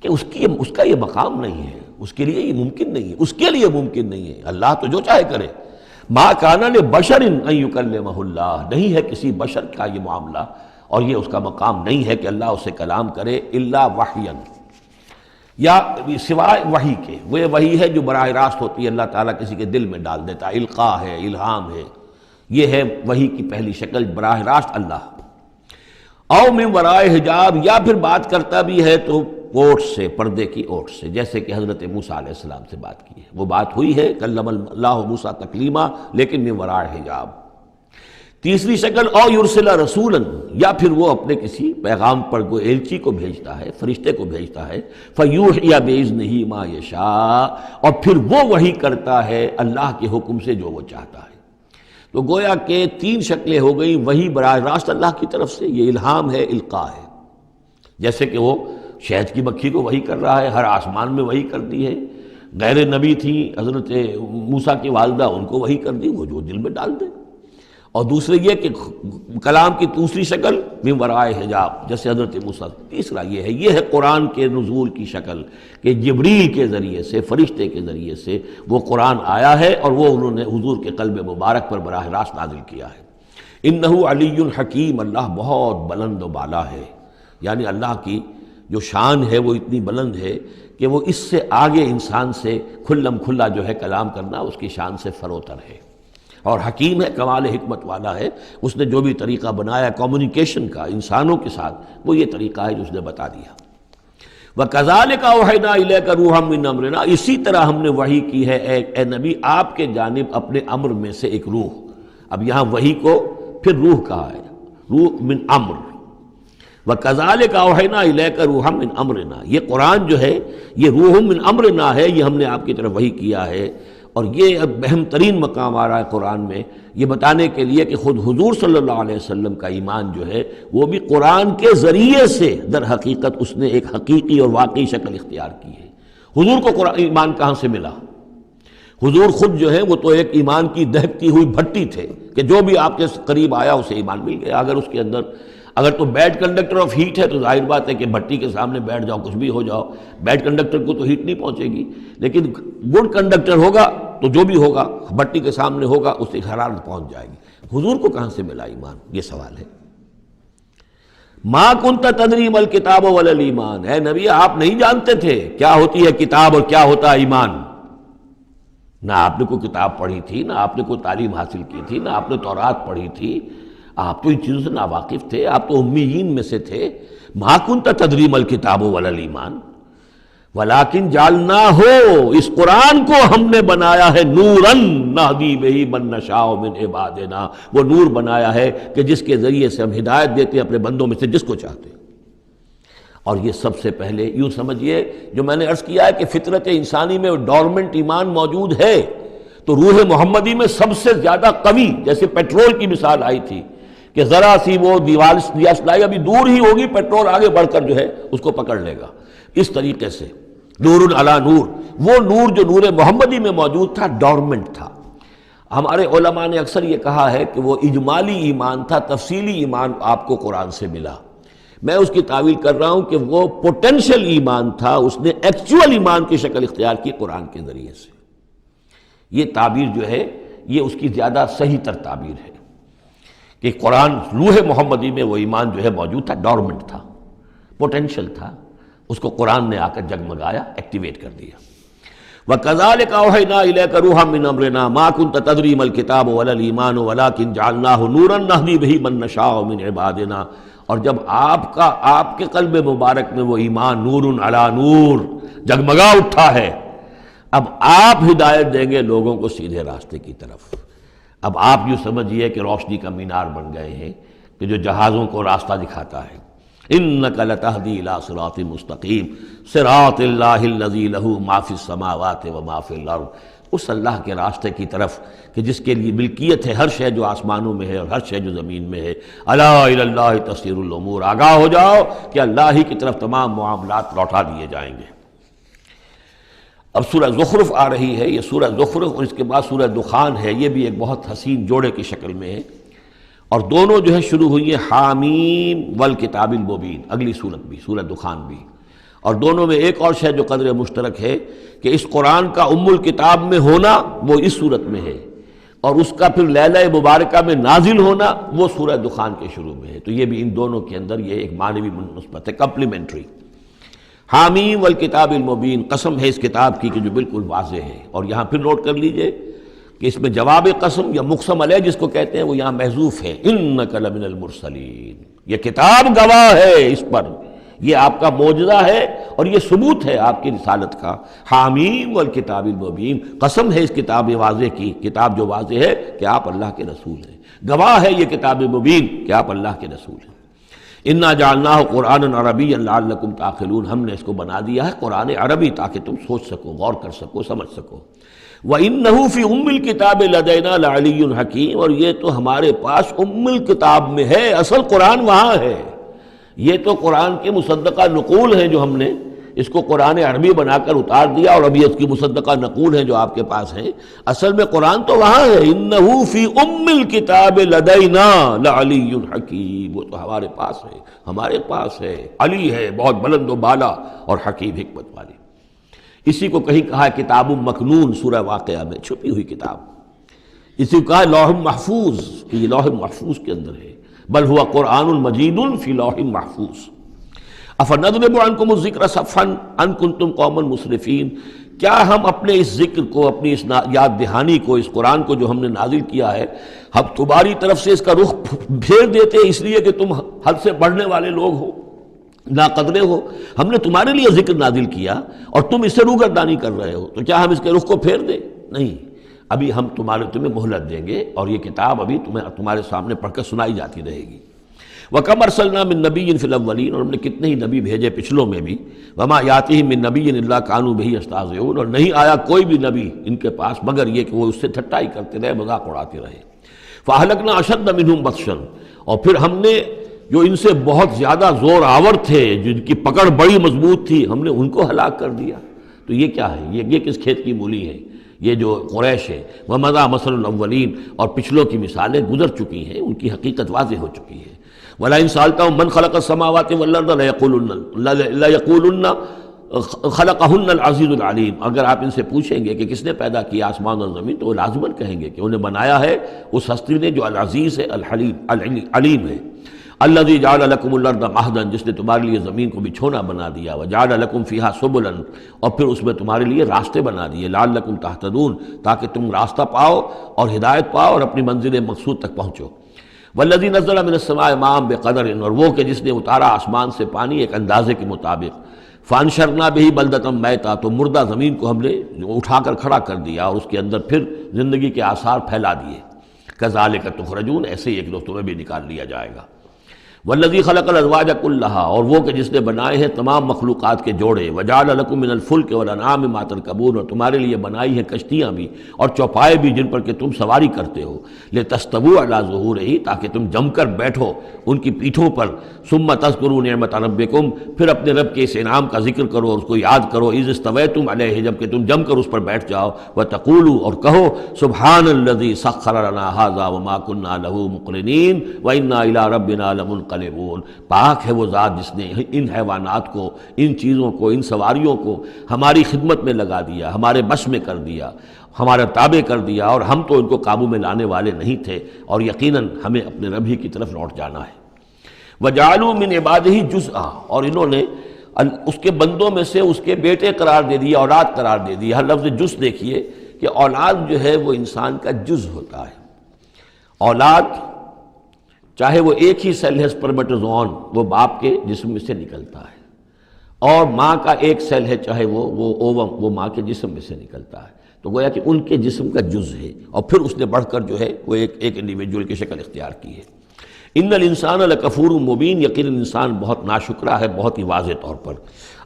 کہ اس کا یہ مقام نہیں ہے، اس کے لیے یہ ممکن نہیں ہے، اس کے لیے ممکن نہیں ہے، اللہ تو جو چاہے کرے۔ ما کان لبشر ان یکلمہ اللہ، نہیں ہے کسی بشر کا یہ معاملہ اور یہ اس کا مقام نہیں ہے کہ اللہ اسے کلام کرے، الا وحیا، یا سوائے وحی کے۔ وہ وحی ہے جو براہ راست ہوتی ہے، اللہ تعالیٰ کسی کے دل میں ڈال دیتا ہے، القاء ہے، الہام ہے، یہ ہے وحی کی پہلی شکل، براہ راست اللہ۔ او من ورائے حجاب، یا پھر بات کرتا بھی ہے تو اوٹ سے، پردے کی اوٹ سے، جیسے کہ حضرت موسیٰ علیہ السلام سے بات کی ہے، وہ بات ہوئی ہے کلم اللہ موسیٰ تکلیما، لیکن من ورائے حجاب۔ تیسری شکل او یرسل رسولا، یا پھر وہ اپنے کسی پیغام پر کوئی ایلچی کو بھیجتا ہے، فرشتے کو بھیجتا ہے، فیوحی باذنہ ما یشاء، اور پھر وہ وحی کرتا ہے اللہ کے حکم سے جو وہ چاہتا ہے۔ تو گویا کہ تین شکلیں ہو گئی، وحی براہ راست اللہ کی طرف سے، یہ الہام ہے، القاء ہے، جیسے کہ وہ شہد کی مکھی کو وحی کر رہا ہے، ہر آسمان میں وحی کر دی ہے۔ غیر نبی تھی حضرت موسیٰ کی والدہ، ان کو وحی کر دی، وہ جو دل میں ڈال دے۔ اور دوسرے یہ کہ کلام کی دوسری شکل من ورائے حجاب، جیسے حضرت موسیٰ۔ تیسرا یہ ہے قرآن کے نزول کی شکل، کہ جبریل کے ذریعے سے، فرشتے کے ذریعے سے وہ قرآن آیا ہے اور وہ انہوں نے حضور کے قلب مبارک پر براہ راست نازل کیا ہے۔ انہ علی حکیم، اللہ بہت بلند و بالا ہے، یعنی اللہ کی جو شان ہے وہ اتنی بلند ہے کہ وہ اس سے آگے انسان سے کھلم کھلا جو ہے کلام کرنا اس کی شان سے فروتر ہے، اور حکیم ہے، کمال حکمت والا ہے۔ اس نے جو بھی طریقہ بنایا کمیونیکیشن کا انسانوں کے ساتھ، وہ یہ طریقہ ہے جو اس نے بتا دیا۔ وَكَذَلِكَ أَوْحَيْنَا إِلَيْكَ رُوحًا مِّنْ أَمْرِنَا، اسی طرح ہم نے وحی کی ہے اے نبی آپ کے جانب اپنے امر میں سے ایک روح۔ اب یہاں وحی کو پھر روح کہا ہے، روح من امر۔ وَكَذَلِكَ أَوْحَيْنَا إِلَيْكَ رُوحًا مِّنْ أَمْرِنَا، یہ قرآن جو ہے یہ روح من امرنا ہے، یہ ہم نے آپ کی طرف وحی کیا ہے۔ اور یہ اب اہم ترین مقام آ رہا ہے قرآن میں، یہ بتانے کے لیے کہ خود حضور صلی اللہ علیہ وسلم کا ایمان جو ہے وہ بھی قرآن کے ذریعے سے در حقیقت اس نے ایک حقیقی اور واقعی شکل اختیار کی ہے۔ حضور کو قرآن ایمان کہاں سے ملا؟ حضور خود جو ہے وہ تو ایک ایمان کی دہکتی ہوئی بھٹی تھے کہ جو بھی آپ کے قریب آیا اسے ایمان مل گیا۔ اگر اس کے اندر اگر تو بیڈ کنڈکٹر آف ہیٹ ہے تو ظاہر بات ہے کہ بھٹی کے سامنے بیٹھ جاؤ، کچھ بھی ہو جاؤ، بیڈ کنڈکٹر کو تو ہیٹ نہیں پہنچے گی، لیکن گڈ کنڈکٹر ہوگا تو جو بھی ہوگا بھٹی کے سامنے ہوگا اس سے حرارت پہنچ جائے گی۔ حضور کو کہاں سے ملا ایمان؟ یہ سوال ہے۔ ما کنت تدری ما الکتاب ولا الایمان، اے نبی آپ نہیں جانتے تھے کیا ہوتی ہے کتاب اور کیا ہوتا ہے ایمان۔ نہ آپ نے کوئی کتاب پڑھی تھی، نہ آپ نے کوئی تعلیم حاصل کی تھی، نہ آپ نے تورات پڑھی تھی، آپ تو ان چیزوں سے ناواقف تھے، آپ تو امیین میں سے تھے۔ ما کنت تدری ما الکتاب ولا الایمان ولیکن جعلناہ، اس قرآن کو ہم نے بنایا ہے نوراً نہدی بہ من نشاء من عبادنا، وہ نور بنایا ہے کہ جس کے ذریعے سے ہم ہدایت دیتے ہیں اپنے بندوں میں سے جس کو چاہتے ہیں۔ اور یہ سب سے پہلے یوں سمجھیے جو میں نے عرض کیا ہے کہ فطرت انسانی میں ڈورمنٹ ایمان موجود ہے، تو روح محمدی میں سب سے زیادہ قوی، جیسے پیٹرول کی مثال آئی تھی کہ ذرا سی وہ دیوار سلائی ابھی دور ہی ہوگی، پیٹرول آگے بڑھ کر جو ہے اس کو پکڑ لے گا۔ اس طریقے سے نور علی نور، وہ نور جو نور محمدی میں موجود تھا ڈورمنٹ تھا۔ ہمارے علماء نے اکثر یہ کہا ہے کہ وہ اجمالی ایمان تھا، تفصیلی ایمان آپ کو قرآن سے ملا۔ میں اس کی تعویل کر رہا ہوں کہ وہ پوٹینشل ایمان تھا، اس نے ایکچوئل ایمان کی شکل اختیار کی قرآن کے ذریعے سے۔ یہ تعبیر جو ہے یہ اس کی زیادہ صحیح تر تعبیر ہے کہ قرآن روح محمدی میں وہ ایمان جو ہے موجود تھا، ڈورمنٹ تھا، پوٹینشل تھا، اس کو قرآن نے آ کر جگمگایا، ایکٹیویٹ کر دیا۔ وَكَذَلِكَ أَوْحَيْنَا إِلَيْكَ رُوحًا مِّنْ أَمْرِنَا مَا كُنْتَ تَدْرِي مَا الْكِتَابُ وَلَا الْإِيمَانُ وَلَٰكِنْ جَعَلْنَاهُ نُورًا نَّهْدِي بِهِ مَن نَّشَاءُ مِنْ عِبَادِنَا، اور جب آپ کے قلب مبارک میں وہ ایمان نور علی نور جگمگا اٹھا ہے، اب آپ ہدایت دیں گے لوگوں کو سیدھے راستے کی طرف۔ اب آپ یوں سمجھیے کہ روشنی کا مینار بن گئے ہیں کہ جو جہازوں کو راستہ دکھاتا ہے۔ انک لتہدی الی صراط مستقیم صراط اللہ الذی لہ ما فی السماوات و ما فی الارض، اس اللہ کے راستے کی طرف کہ جس کے لیے ملکیت ہے ہر شے جو آسمانوں میں ہے اور ہر شے جو زمین میں ہے۔ الا الی اللہ تصیر الامور، آگاہ ہو جاؤ کہ اللہ ہی کی طرف تمام معاملات لوٹا دیے جائیں گے۔ اب سورہ زخرف آ رہی ہے، یہ سورہ زخرف اور اس کے بعد سورہ دخان ہے، یہ بھی ایک بہت حسین جوڑے کی شکل میں ہے، اور دونوں جو ہے شروع ہوئی ہیں حامیم والکتاب المبین، اگلی صورت بھی سورہ دخان بھی، اور دونوں میں ایک اور شے جو قدر مشترک ہے کہ اس قرآن کا ام الکتاب میں ہونا وہ اس صورت میں ہے، اور اس کا پھر لیلہ مبارکہ میں نازل ہونا وہ سورہ دخان کے شروع میں ہے، تو یہ بھی ان دونوں کے اندر یہ ایک معنوی نسبت ہے، کمپلیمنٹری۔ حامیم والکتاب المبین، قسم ہے اس کتاب کی کہ جو بالکل واضح ہے، اور یہاں پھر نوٹ کر لیجئے کہ اس میں جواب قسم یا مقسم علیہ جس کو کہتے ہیں وہ یہاں محذوف ہے، انک لمن المرسلین، یہ کتاب گواہ ہے اس پر، یہ آپ کا معجزہ ہے اور یہ ثبوت ہے آپ کی رسالت کا۔ حامیم والکتاب المبین، قسم ہے اس کتاب واضح کی، کتاب جو واضح ہے کہ آپ اللہ کے رسول ہیں، گواہ ہے یہ کتاب مبین کہ آپ اللہ کے رسول ہیں۔ انا جعلناہ قرآنا عربیا لعلکم تعقلون، ہم نے اس کو بنا دیا ہے قرآن عربی تاکہ تم سوچ سکو، غور کر سکو، سمجھ سکو۔ وَإِنَّهُ فِي أُمِّ الْكِتَابِ لَدَيْنَا لَعَلِيٌّ حَكِيمٌ، اور یہ تو ہمارے پاس ام الکتاب میں ہے، اصل قرآن وہاں ہے، یہ تو قرآن کے مصدقہ نقول ہیں جو ہم نے اس کو قرآن عربی بنا کر اتار دیا، اور ابھی اس کی مصدقہ نقول ہیں جو آپ کے پاس ہیں، اصل میں قرآن تو وہاں ہے۔ اِنَّهُ فِي أُمِّ الْكِتَابِ لَدَيْنَا لَعَلِيٌّ حَكِيمٌ، وہ تو ہمارے پاس ہے، ہمارے پاس ہے، علی ہے، بہت بلند و بالا اور حکیم حکمت والی۔ اسی کو کہیں کہا ہے کتاب مکنون سورہ واقعہ میں، چھپی ہوئی کتاب، اسی کو کہا ہے لوح محفوظ، کہ یہ لوح محفوظ کے اندر ہے، بل ہوا قرآن مجید فی لوح محفوظ۔ افنضرب عنکم الذکر صفحا ان کنتم قوما مسرفین، کیا ہم اپنے اس ذکر کو، اپنی اس یاد دہانی کو، اس قرآن کو جو ہم نے نازل کیا ہے، ہم تمہاری طرف سے اس کا رخ پھیر دیتے اس لیے کہ تم حد سے بڑھنے والے لوگ ہو، ناقدرے ہو؟ ہم نے تمہارے لیے ذکر نازل کیا اور تم اس سے روگردانی کر رہے ہو، تو کیا ہم اس کے رخ کو پھیر دیں؟ نہیں، ابھی ہم تمہیں مہلت دیں گے، اور یہ کتاب ابھی تمہارے سامنے پڑھ کر سنائی جاتی رہے گی۔ وَكَمْ أَرْسَلْنَا مِن نَبِيٍّ فِي الْأَوَّلِينَ، اور ہم نے کتنے ہی نبی بھیجے پچھلوں میں بھی، وَمَا يَأْتِيهِم مِّن نَبِيٍّ إِلَّا كَانُوا بِهِ يَسْتَهْزِئُونَ، اور نہیں آیا کوئی بھی نبی ان کے پاس مگر یہ کہ وہ اس سے ٹھٹائی کرتے رہے، مذاق اڑاتے رہے۔ فَأَهْلَكْنَا أَشَدَّ مِنْهُمْ بَطْشًا، اور پھر ہم نے جو ان سے بہت زیادہ زور آور تھے، جن کی پکڑ بڑی مضبوط تھی، ہم نے ان کو ہلاک کر دیا۔ تو یہ کیا ہے؟ یہ کس کھیت کی مولی ہے؟ یہ جو قریش ہے، وَمَضَىٰ مَثَلُ الْأَوَّلِينَ، اور پچھلوں کی مثالیں گزر چکی ہیں، ان کی حقیقت واضح ہو چکی ہے۔ وَلَئِن سَأَلْتَهُم مَّنْ خَلَقَ السَّمَاوَاتِ وَالْأَرْضَ لَيَقُولُنَّ خَلَقَهُنَّ الْعَزِيزُ الْعَلِيمُ، اگر آپ ان سے پوچھیں گے کہ کس نے پیدا کیا آسمان اور زمین، تو وہ لازماً کہیں گے کہ انہیں بنایا ہے اس ہستی نے جو العزیز ہے، الحلیم، علیم ہے۔ الذی جعل لکم الارض مہدا، جس نے تمہارے لیے زمین کو بچھونا بنا دیا، وجعل لکم فیہا سبلا، اور پھر اس میں تمہارے لیے راستے بنا دیے، لعلکم تہتدون، تاکہ تم راستہ پاؤ اور ہدایت پاؤ اور اپنی منزل مقصود تک پہنچو۔ والذی نزل من السماء ماء بقدر، اور وہ کہ جس نے اتارا آسمان سے پانی ایک اندازے کے مطابق، فانشرنا بہ بلدۃ میتا، تو مردہ زمین کو ہم نے اٹھا کر کھڑا کر دیا اور اس کے اندر پھر زندگی کے آثار پھیلا دیے۔ کذالک تخرجون، ایسے ہی ایک روز تمہیں بھی نکال لیا جائے گا۔ والذی خلق الازواج کلھا، اور وہ کہ جس نے بنائے ہیں تمام مخلوقات کے جوڑے، وجعل لکم من الفلک والانعام ما ترکبون، اور تمہارے لیے بنائی ہیں کشتیاں بھی اور چوپائے بھی جن پر کہ تم سواری کرتے ہو، لتستووا علی ظہورہ، تاکہ تم جم کر بیٹھو ان کی پیٹھوں پر، ثم تذکروا نعمت ربکم، پھر اپنے رب کے اس انعام کا ذکر کرو اور اس کو یاد کرو، اذ استویتم علیہ، جب کہ تم جم کر اس پر بیٹھ جاؤ، وتقولوا، اور کہو سبحان الذی سخر لنا ھذا وما کنا لہ مقرنین وإنا الی ربنا لمنقلبون۔ ينقلبون، پاک ہے وہ ذات جس نے ان حیوانات کو، ان چیزوں کو، ان سواریوں کو ہماری خدمت میں لگا دیا، ہمارے بش میں کر دیا، ہمارا تابع کر دیا، اور ہم تو ان کو قابو میں لانے والے نہیں تھے، اور یقیناً ہمیں اپنے رب ہی کی طرف لوٹ جانا ہے۔ وَجَعَلُوا مِنْ عِبَادِهِ جُزْءًا، اور انہوں نے اس کے بندوں میں سے اس کے بیٹے قرار دے دیے، اولاد قرار دے دی۔ ہر لفظ جز دیکھیے کہ اولاد جو ہے وہ انسان کا جز ہوتا ہے۔ اولاد چاہے وہ ایک ہی سیل ہے سپرمیٹوزوون، وہ باپ کے جسم میں سے نکلتا ہے، اور ماں کا ایک سیل ہے چاہے وہ اووم، وہ ماں کے جسم میں سے نکلتا ہے، تو گویا کہ ان کے جسم کا جز ہے، اور پھر اس نے بڑھ کر جو ہے وہ ایک انڈیویجول کی شکل اختیار کی ہے۔ ان الانسان لکفور مبین، یقیناً انسان بہت ناشکرا ہے، بہت ہی واضح طور پر۔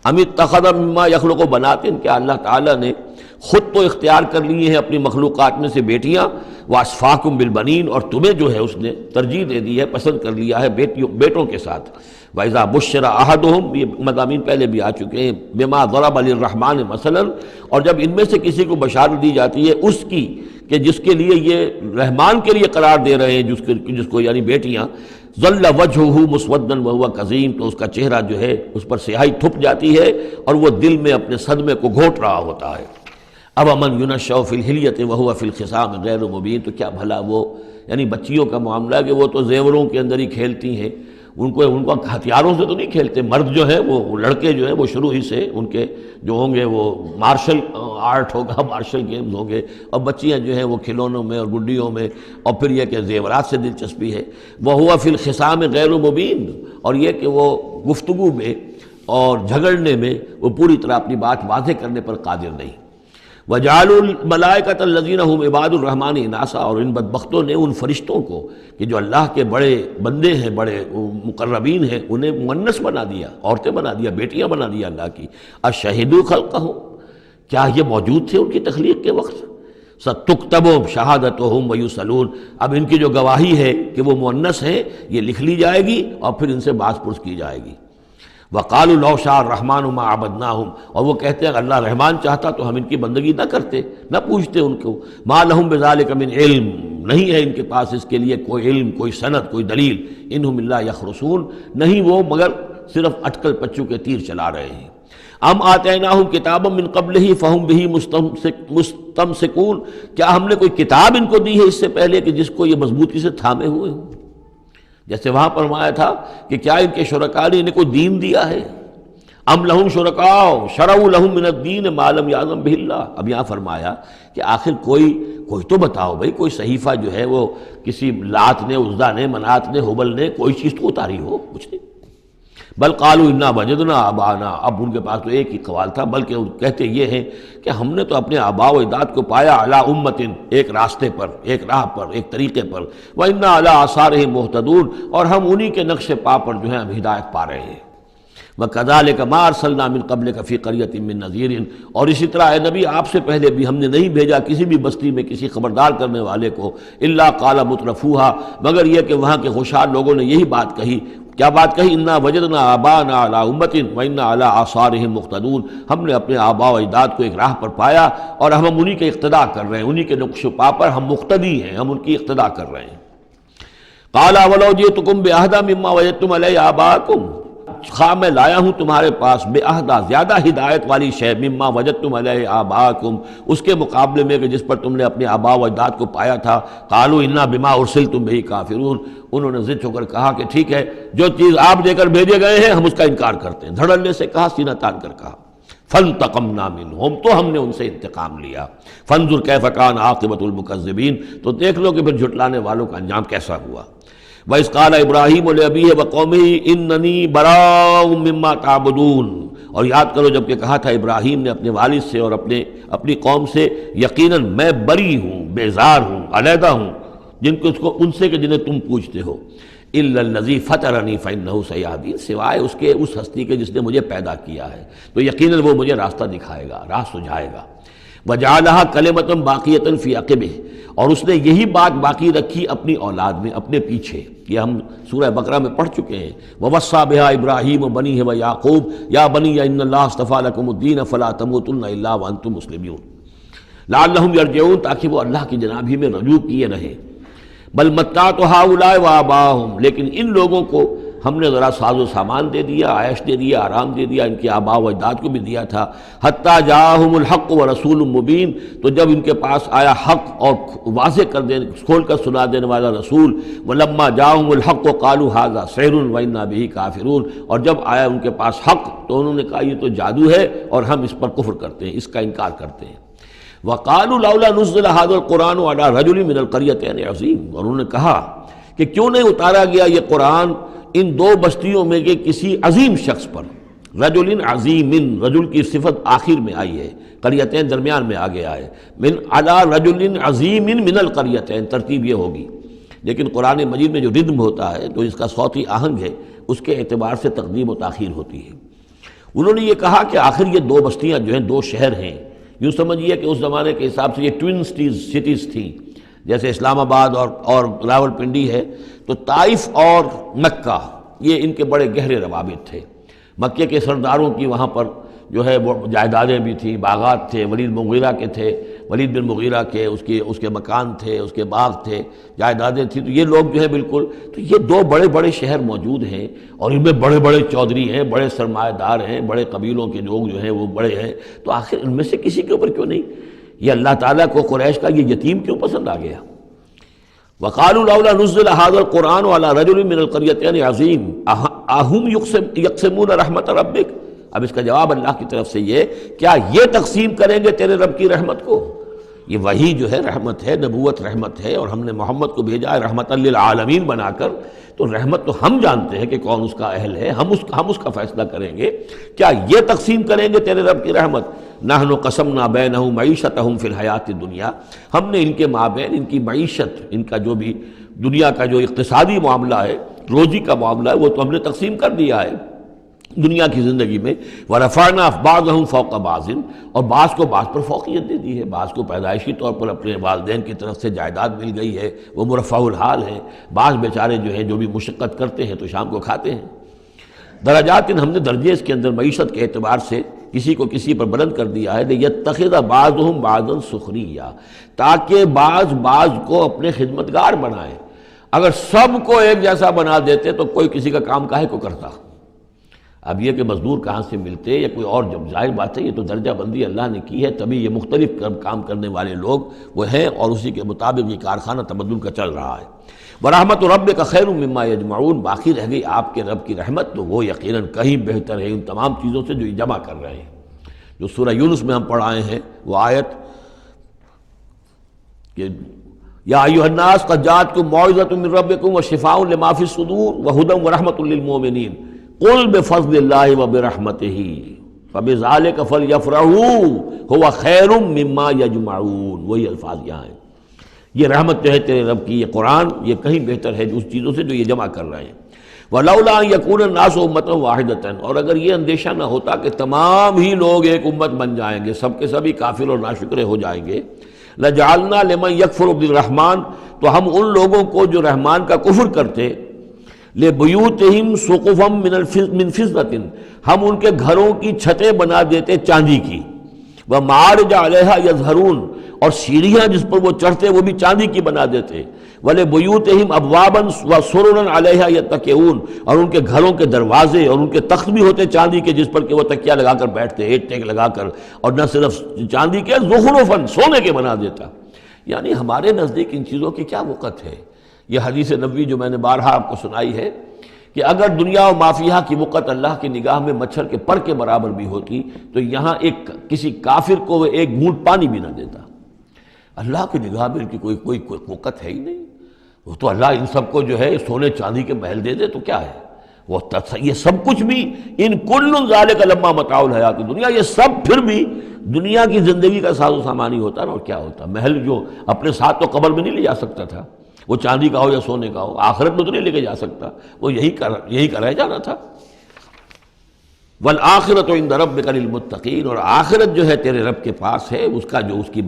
ام اتخذ مما یخلق بنات، کیا اللہ تعالیٰ نے خود تو اختیار کر لیے ہیں اپنی مخلوقات میں سے بیٹیاں، واسفاکم بالبنین، اور تمہیں جو ہے اس نے ترجیح دے دی ہے، پسند کر لیا ہے بیٹوں کے ساتھ۔ وَإِذَا بُشِّرَ أَحَدُهُمْ، یہ مضامین پہلے بھی آ چکے ہیں، بِمَا ضَرَبَ لِلرَّحْمَٰنِ مَثَلًا، اور جب ان میں سے کسی کو بشارت دی جاتی ہے اس کی کہ جس کے لیے یہ رحمان کے لیے قرار دے رہے ہیں، جس کو یعنی بیٹیاں، ظل وجہہ مسودا وہو کظیم، تو اس کا چہرہ جو ہے اس پر سیاہی تھپ جاتی ہے اور وہ دل میں اپنے صدمے کو گھوٹ رہا ہوتا ہے۔ اب من ینشأ فی الحلیۃ وہو فی الخصام غیر مبین، تو کیا بھلا وہ یعنی بچیوں کا معاملہ ہے کہ وہ تو زیوروں کے اندر ہی کھیلتی ہیں، ان کو ہتھیاروں سے تو نہیں کھیلتے۔ مرد جو ہے وہ لڑکے جو ہیں وہ شروع ہی سے ان کے جو ہوں گے وہ مارشل آرٹ ہوگا، مارشل گیمز ہوں گے، اور بچیاں جو ہیں وہ کھلونوں میں اور گڈیوں میں، اور پھر یہ کہ زیورات سے دلچسپی ہے۔ وَهُوَ فِي الْخِصَامِ غَيْرُ مُبِينٍ، اور یہ کہ وہ گفتگو میں اور جھگڑنے میں وہ پوری طرح اپنی بات واضح کرنے پر قادر نہیں۔ وَجَعَلُوا الْمَلَائِكَةَ الَّذِينَ هُمْ عِبَادُ الرَّحْمَٰنِ إِنَاثًا، اور ان بدبختوں نے ان فرشتوں کو کہ جو اللہ کے بڑے بندے ہیں، بڑے مقربین ہیں، انہیں مؤنث بنا دیا، عورتیں بنا دیا، بیٹیاں بنا دیا اللہ کی۔ أَشَهِدُوا خَلْقَهُمْ، کیا یہ موجود تھے ان کی تخلیق کے وقت؟ سَتُكْتَبُ شَهَادَتُهُمْ وَيُسْأَلُونَ، اب ان کی جو گواہی ہے کہ وہ مؤنث ہیں یہ لکھ لی جائے گی اور پھر ان سے باز پرس کی جائے گی۔ وَقَالُوا لَوْ شَاءَ الرَّحْمَٰنُ مَا عَبَدْنَاهُمْ، اور وہ کہتے ہیں اللہ رحمان چاہتا تو ہم ان کی بندگی نہ کرتے، نہ پوچھتے ان کو۔ مَا لَهُمْ بِذَٰلِكَ مِنْ علم، نہیں ہے ان کے پاس اس کے لیے کوئی علم، کوئی سند، کوئی دلیل۔ إِنْهُمْ إِلَّا يَخْرُصُونَ، نہیں وہ مگر صرف اٹکل پچو کے تیر چلا رہے ہیں۔ ام آتیناہم کتابا من قبلہ فہم بہ مستمسکون، کیا ہم نے کوئی کتاب ان کو دی ہے اس سے پہلے کہ جس کو یہ مضبوطی سے تھامے ہوئے ہوں؟ جیسے وہاں فرمایا تھا کہ کیا ان کے شرکاء نے انہیں کوئی دین دیا ہے؟ ام لہم شرکاء شرعوا لہم من الدین ما لم یعظم بہ اللہ، اب یہاں فرمایا کہ آخر کوئی تو بتاؤ بھائی، کوئی صحیفہ جو ہے وہ کسی لات نے، عزا نے، منات نے، ہبل نے کوئی چیز تو اتاری ہو، کچھ نہیں۔ بل قالوا انا وجدنا آباءنا، اب ان کے پاس تو ایک ہی قوال تھا، بلکہ کہتے یہ ہیں کہ ہم نے تو اپنے آباء و اجداد کو پایا علی امت، ایک راستے پر، ایک راہ پر، ایک طریقے پر، وانا علی آثارہم مہتدون، اور ہم انہی کے نقش پا پر جو ہے ہم ہدایت پا رہے ہیں۔ وَكَذَلِكَ مَا أَرْسَلْنَا مِن قَبْلِكَ فِي قَرْيَةٍ مِّن نَذِيرٍ، اور اسی طرح اے نبی آپ سے پہلے بھی ہم نے نہیں بھیجا کسی بھی بستی میں کسی خبردار کرنے والے کو، إِلَّا قَالَ مُتْرَفُوهَا، مگر یہ کہ وہاں کے خوشحال لوگوں نے یہی بات کہی، کیا بات کہی؟ انا وجدنا آباءنا علی امت وانا علی آثارہم مقتدون، ہم نے اپنے آباء و اجداد کو ایک راہ پر پایا اور ہم انہی کے اقتداء کر رہے ہیں، انہی کے نقش و پا پر ہم مقتدی ہیں، ہم ان کی اقتداء کر رہے ہیں۔ قال ولو جئتکم بأہدی مما وجدتم علیہ آباءکم، خواہ میں لایا ہوں تمہارے پاس بے عہدہ زیادہ ہدایت والی شے، مما وجدتم علیہ آباءکم، اس کے مقابلے میں کہ جس پر تم نے اپنے آباء و اجداد کو پایا تھا۔ قالوا انا بما ارسلتم بہ کافرون، انہوں نے ضد ہو کر کہا کہ ٹھیک ہے جو چیز آپ دے کر بھیجے گئے ہیں ہم اس کا انکار کرتے ہیں، دھڑلے سے کہا، سینہ تان کر کہا۔ فانتقمنا منہم، تو ہم نے ان سے انتقام لیا۔ فانظر کیف کان عاقبۃ المکذبین، تو دیکھ لو کہ پھر جھٹلانے والوں کا انجام کیسا ہوا۔ وَإِذْ قَالَ إِبْرَاهِيمُ لِأَبِيهِ وَقَوْمِهِ إِنَّنِي بَرَاءٌ مِّمَّا تَعْبُدُونَ، اور یاد کرو جب کہ کہا تھا ابراہیم نے اپنے والد سے اور اپنی قوم سے، یقیناً میں بری ہوں، بیزار ہوں، علیحدہ ہوں ان سے کہ جنہیں تم پوچھتے ہو۔ إِلَّا الَّذِي فَطَرَنِي فَإِنَّهُ سَيَهْدِينِ، سوائے اس کے اس ہستی کے جس نے مجھے پیدا کیا ہے تو یقیناً وہ مجھے راستہ دکھائے گا، راہ سجھائے گا۔ وَجَعَلَهَا كَلِمَةً بَاقِيَةً فِي عَقِبِهِ، اور اس نے یہی بات باقی رکھی اپنی اولاد میں، اپنے پیچھے۔ یہ ہم سورہ بقرہ میں پڑھ چکے ہیں۔ وَوَصَّىٰ بِهَا إِبْرَاهِيمُ بَنِيهِ وَيَعْقُوبُ يَا بَنِيَّ إِنَّ اللَّهَ اصْطَفَىٰ لَكُمُ الدِّينَ فَلَا تَمُوتُنَّ إِلَّا وَأَنتُم مُّسْلِمُونَ لَعَلَّهُمْ يَرْجِعُونَ، تاکہ وہ اللہ کی جناب ہی میں رجوع کیے رہیں۔ بل متعت هؤلاء وآباءهم، لیکن ان لوگوں کو ہم نے ذرا ساز و سامان دے دیا، عیش دے دیا، آرام دے دیا، ان کے آباء و اجداد کو بھی دیا تھا۔ حتیٰ جاءہم الحق ورسول مبین، تو جب ان کے پاس آیا حق اور واضح کھول کر سنا دینے والا رسول، ولما جاءہم الحق قالوا ھذا سحر وإنا بہ کافرون، اور جب آیا ان کے پاس حق تو انہوں نے کہا یہ تو جادو ہے اور ہم اس پر کفر کرتے ہیں، اس کا انکار کرتے ہیں۔ وقالوا لولا نزل هذا القرآن على رجل من القريتين عظیم، اور انہوں نے کہا کہ کیوں نہیں اتارا گیا یہ قرآن ان دو بستیوں میں کے کسی عظیم شخص پر۔ رجل عظیم، رجل کی صفت آخر میں آئی ہے، قریتین درمیان میں آگے آئے، من علی رجل عظیم من القریتین، ترتیب یہ ہوگی، لیکن قرآن مجید میں جو ردم ہوتا ہے تو اس کا صوتی آہنگ ہے، اس کے اعتبار سے تقدیم و تاخیر ہوتی ہے۔ انہوں نے یہ کہا کہ آخر یہ دو بستیاں جو ہیں دو شہر ہیں، یوں سمجھیے کہ اس زمانے کے حساب سے یہ ٹوین سٹیز تھیں، جیسے اسلام آباد اور راول پنڈی ہے، تو طائف اور مکہ یہ ان کے بڑے گہرے روابط تھے۔ مکے کے سرداروں کی وہاں پر جو ہے وہ جائیدادیں بھی تھیں، باغات تھے، ولید مغیرہ کے تھے، ولید بن مغیرہ کے اس کے مکان تھے، اس کے باغ تھے، جائیدادیں تھیں، تو یہ لوگ جو ہے بالکل، تو یہ دو بڑے بڑے شہر موجود ہیں اور ان میں بڑے بڑے چودھری ہیں، بڑے سرمایہ دار ہیں، بڑے قبیلوں کے لوگ جو ہیں وہ بڑے ہیں، تو آخر ان میں سے کسی کے اوپر کیوں نہیں؟ یہ اللہ تعالیٰ کو قریش کا یہ یتیم کیوں پسند آ گیا؟ وقالوا لولا نزل هذا القرآن على رجل من القريتين عظیم اهم یقسمون رحمت ربک، اب اس کا جواب اللہ کی طرف سے یہ، کیا یہ تقسیم کریں گے تیرے رب کی رحمت کو؟ یہ وحی جو ہے رحمت ہے، نبوت رحمت ہے، اور ہم نے محمد کو بھیجا ہے رحمت للعالمین بنا کر، تو رحمت تو ہم جانتے ہیں کہ کون اس کا اہل ہے، ہم اس کا فیصلہ کریں گے، کیا یہ تقسیم کریں گے تیرے رب کی رحمت؟ نحن قسمنا بینہم معیشتہم فی الحیات الدنیا، ہم نے ان کے مابین ان کی معیشت، ان کا جو بھی دنیا کا جو اقتصادی معاملہ ہے، روزی کا معاملہ ہے، وہ تو ہم نے تقسیم کر دیا ہے دنیا کی زندگی میں۔ ورفعنا بعضهم فوق بعض، اور بعض کو بعض پر فوقیت دے دی ہے، بعض کو پیدائشی طور پر اپنے والدین کی طرف سے جائیداد مل گئی ہے، وہ مرفع الحال ہیں، بعض بیچارے جو ہیں جو بھی مشقت کرتے ہیں تو شام کو کھاتے ہیں۔ درجات، ہم نے درجے اس کے اندر معیشت کے اعتبار سے کسی کو کسی پر بلند کر دیا ہے، لیتخذ بعضهم بعضا سخریا، تاکہ بعض کو اپنے خدمتگار بنائے۔ اگر سب کو ایک جیسا بنا دیتے تو کوئی کسی کا کام کاہے کو کرتا؟ اب یہ کہ مزدور کہاں سے ملتے یا کوئی اور، جب ظاہر بات ہے یہ تو درجہ بندی اللہ نے کی ہے، تبھی یہ مختلف کام کرنے والے لوگ وہ ہیں، اور اسی کے مطابق یہ کارخانہ تبدل کا چل رہا ہے۔ وَرَحْمَتُ رَبِّكَ خَيْرٌ مِّمَّا يَجْمَعُونَ، باقی رہ گئی آپ کے رب کی رحمت، تو وہ یقیناً کہیں بہتر ہے ان تمام چیزوں سے جو یہ جمع کر رہے ہیں۔ جو سورہ یونس میں ہم پڑھ آئے ہیں وہ آیت کہ یا ایھا الناس قد جاءتکم موعظۃ من ربکم وشفاء لما فی الصدور وہدی ورحمۃ للمؤمنین قل بفضل اللہ وبرحمتہ فبذلک فلیفرحوا ھو خیر مما یجمعون، وہی الفاظ یہاں ہیں۔ یہ رحمت جو ہے تیرے رب کی، یہ قرآن، یہ کہیں بہتر ہے اس چیزوں سے جو یہ جمع کر رہے ہیں۔ وَلَوْلَا أَن يَكُونَ النَّاسُ أُمَّةً وَاحِدَةً، اور اگر یہ اندیشہ نہ ہوتا کہ تمام ہی لوگ ایک امت بن جائیں گے، سب کے سبھی کافر اور ناشکرے ہو جائیں گے، لَجَعَلْنَا لِمَن يَكْفُرُ بِالرَّحْمَٰنِ، تو ہم ان لوگوں کو جو رحمان کا کفر کرتے، لِبُيُوتِهِمْ سُقُفًا مِّن فِضَّةٍ، ہم ان کے گھروں کی چھتیں بنا دیتے چاندی کی، وَمَعَارِجَ عَلَيْهَا يَظْهَرُونَ، اور سیڑھیاں جس پر وہ چڑھتے وہ بھی چاندی کی بنا دیتے، وَلِبُيُوتِهِمْ أَبْوَابًا وَسُرُرًا عَلَيْهَا يَتَّكِئُونَ، اور ان کے گھروں کے دروازے اور ان کے تخت بھی ہوتے چاندی کے جس پر کہ وہ تکیہ لگا کر بیٹھتے، ایک ٹیک لگا کر، اور نہ صرف چاندی کے، زخرفاً، سونے کے بنا دیتا۔ یعنی ہمارے نزدیک ان چیزوں کی کیا وقت ہے؟ یہ حدیث نبوی جو میں نے بارہا آپ کو سنائی ہے کہ اگر دنیا و مافیہ کی وقت اللہ کی نگاہ میں مچھر کے پر کے برابر بھی ہوتی تو یہاں کسی کافر کو وہ ایک گھونٹ پانی بھی نہ دیتا۔ اللہ کی نگاہ میں ان کی کوئی وقت ہے ہی نہیں، وہ تو اللہ ان سب کو جو ہے سونے چاندی کے محل دے دے تو کیا ہے، وہ یہ سب کچھ بھی، ان کل ذالک لما متاع الحیات الدنیا، یہ سب پھر بھی دنیا کی زندگی کا ساز و سامان ہی ہوتا ہے، اور کیا ہوتا؟ محل جو اپنے ساتھ تو قبر میں نہیں لے جا سکتا تھا، وہ چاندی کا ہو یا سونے کا ہو، آخرت میں تو نہیں لے کے جا سکتا، وہ یہی کا رہ جانا تھا۔ والآخرۃ عند ربک للمتقین، اور آخرت جو ہے تیرے رب کے پاس ہے، اس کی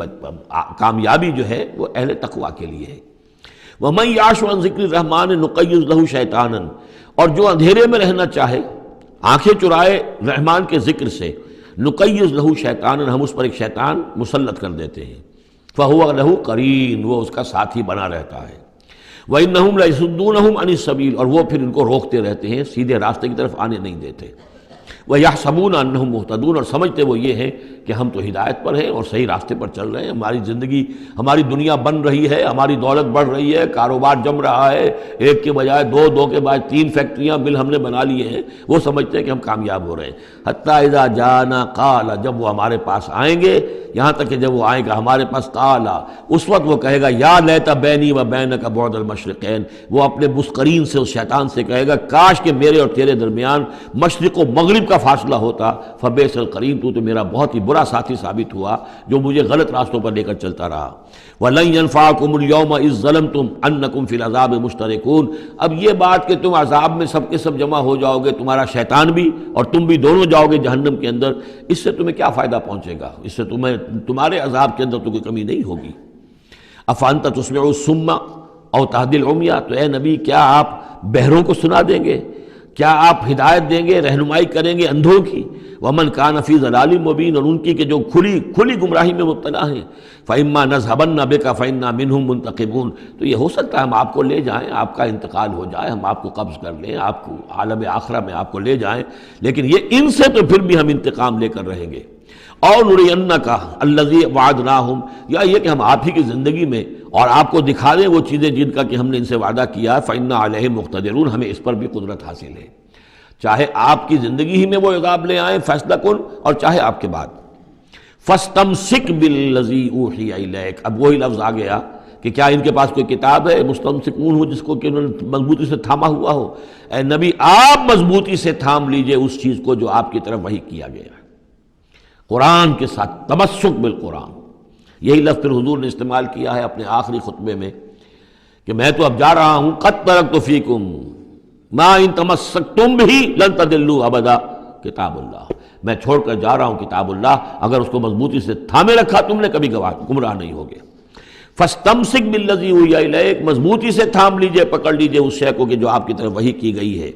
کامیابی جو ہے وہ اہل تقوی کے لیے ہے۔ وَمَن يَعْشُ عَن ذِكْرِ الرَّحْمَٰنِ نُقَيِّضْ لَهُ شَيْطَانًا، اور جو اندھیرے میں رہنا چاہے، آنکھیں چرائے رحمان کے ذکر سے، نُقَيِّضْ لَهُ شَيْطَانًا، ہم اس پر ایک شیطان مسلط کر دیتے ہیں، فَهُوَ لَهُ قَرِين، وہ اس کا ساتھی بنا رہتا ہے۔ وَإِنَّهُمْ لَيَصُدُّونَهُمْ عَنِ السَّبِيلِ، اور وہ پھر ان کو روکتے رہتے ہیں، سیدھے راستے کی طرف آنے نہیں دیتے۔ وَيَحْسَبُونَ أَنَّهُمْ مُهْتَدُونَ، اور سمجھتے وہ یہ ہیں کہ ہم تو ہدایت پر ہیں اور صحیح راستے پر چل رہے ہیں، ہماری زندگی، ہماری دنیا بن رہی ہے، ہماری دولت بڑھ رہی ہے، کاروبار جم رہا ہے، ایک کے بجائے دو، دو کے بعد 3 فیکٹریاں مل ہم نے بنا لیے ہیں، وہ سمجھتے ہیں کہ ہم کامیاب ہو رہے ہیں۔ حتیٰ اذا جانا قال، جب وہ ہمارے پاس آئیں گے، یہاں تک کہ جب وہ آئے گا ہمارے پاس، قال، اس وقت وہ کہے گا یا لیت بینی و بینک بعد المشرقین، وہ اپنے مسقرین سے، اس شیطان سے کہے گا کاش کہ میرے اور تیرے درمیان مشرق و مغرب کا فاصلہ ہوتا، فبئس القرین، تو میرا بہت ہی برا ساتھی ثابت ہوا جو مجھے غلط راستوں پر لے کر چلتا رہا۔ وَلَن يَنفَعَكُمُ الْيَوْمَ إِذ ظَّلَمْتُمْ أَنَّكُمْ فِي الْعَذَابِ مُشْتَرِكُونَ، اب یہ بات کہ تم عذاب میں سب کے سب جمع ہو جاؤ گے، تمہارا شیطان بھی اور تم بھی دونوں جاؤ گے جہنم کے اندر، اس سے تمہیں کیا فائدہ پہنچے گا؟ اس سے تمہارے عذاب کے اندر تو کوئی کمی نہیں ہوگی۔ أَفَأَنْتَ تُسْمِعُ الصُّمَّ أَوْ تَهْدِي الْعُمْيَ، تو اے نبی کیا آپ بہروں کو سنا دیں گے؟ کیا آپ ہدایت دیں گے، رہنمائی کریں گے اندھوں کی؟ ومن کان فی ضلال مبین، اور ان کی کہ جو کھلی گمراہی میں مبتلا ہیں، فإما نذهبن بک فإنا منهم منتقمون، تو یہ ہو سکتا ہے ہم آپ کو لے جائیں، آپ کا انتقال ہو جائے، ہم آپ کو قبض کر لیں، آپ کو عالم آخرہ میں آپ کو لے جائیں، لیکن یہ ان سے تو پھر بھی ہم انتقام لے کر رہیں گے۔ اور نرینک الذی وعدناہم، یا یہ کہ ہم آپ ہی کی زندگی میں اور آپ کو دکھا دیں وہ چیزیں جن کا کہ ہم نے ان سے وعدہ کیا، فإنا علیہم مقتدرون، ہمیں اس پر بھی قدرت حاصل ہے، چاہے آپ کی زندگی ہی میں وہ عذاب لے آئیں فیصلہ کن، اور چاہے آپ کے بعد۔ فاستمسک بالذی اوحی الیک، اب وہی لفظ آ گیا کہ کیا ان کے پاس کوئی کتاب ہے مستمسکون ہو جس کو کہ انہوں نے مضبوطی سے تھاما ہوا ہو؟ اے نبی آپ مضبوطی سے تھام لیجئے اس چیز کو جو آپ کی طرف وحی کیا گیا ہے، قرآن کے ساتھ تمسک بالقرآن۔ یہی لفظ پھر حضور نے استعمال کیا ہے اپنے آخری خطبے میں کہ میں تو اب جا رہا ہوں، قد ترکت فیکم ما ان تمسکتم بہ لن تضلوا ابدا، کتاب اللہ، میں چھوڑ کر جا رہا ہوں کتاب اللہ، اگر اس کو مضبوطی سے تھامے رکھا تم نے کبھی گمراہ نہیں ہوگے۔ فاستمسک بالذی اوحی الیک، مضبوطی سے تھام لیجئے، پکڑ لیجئے اس شے کو کہ جو آپ کی طرف وحی کی گئی ہے۔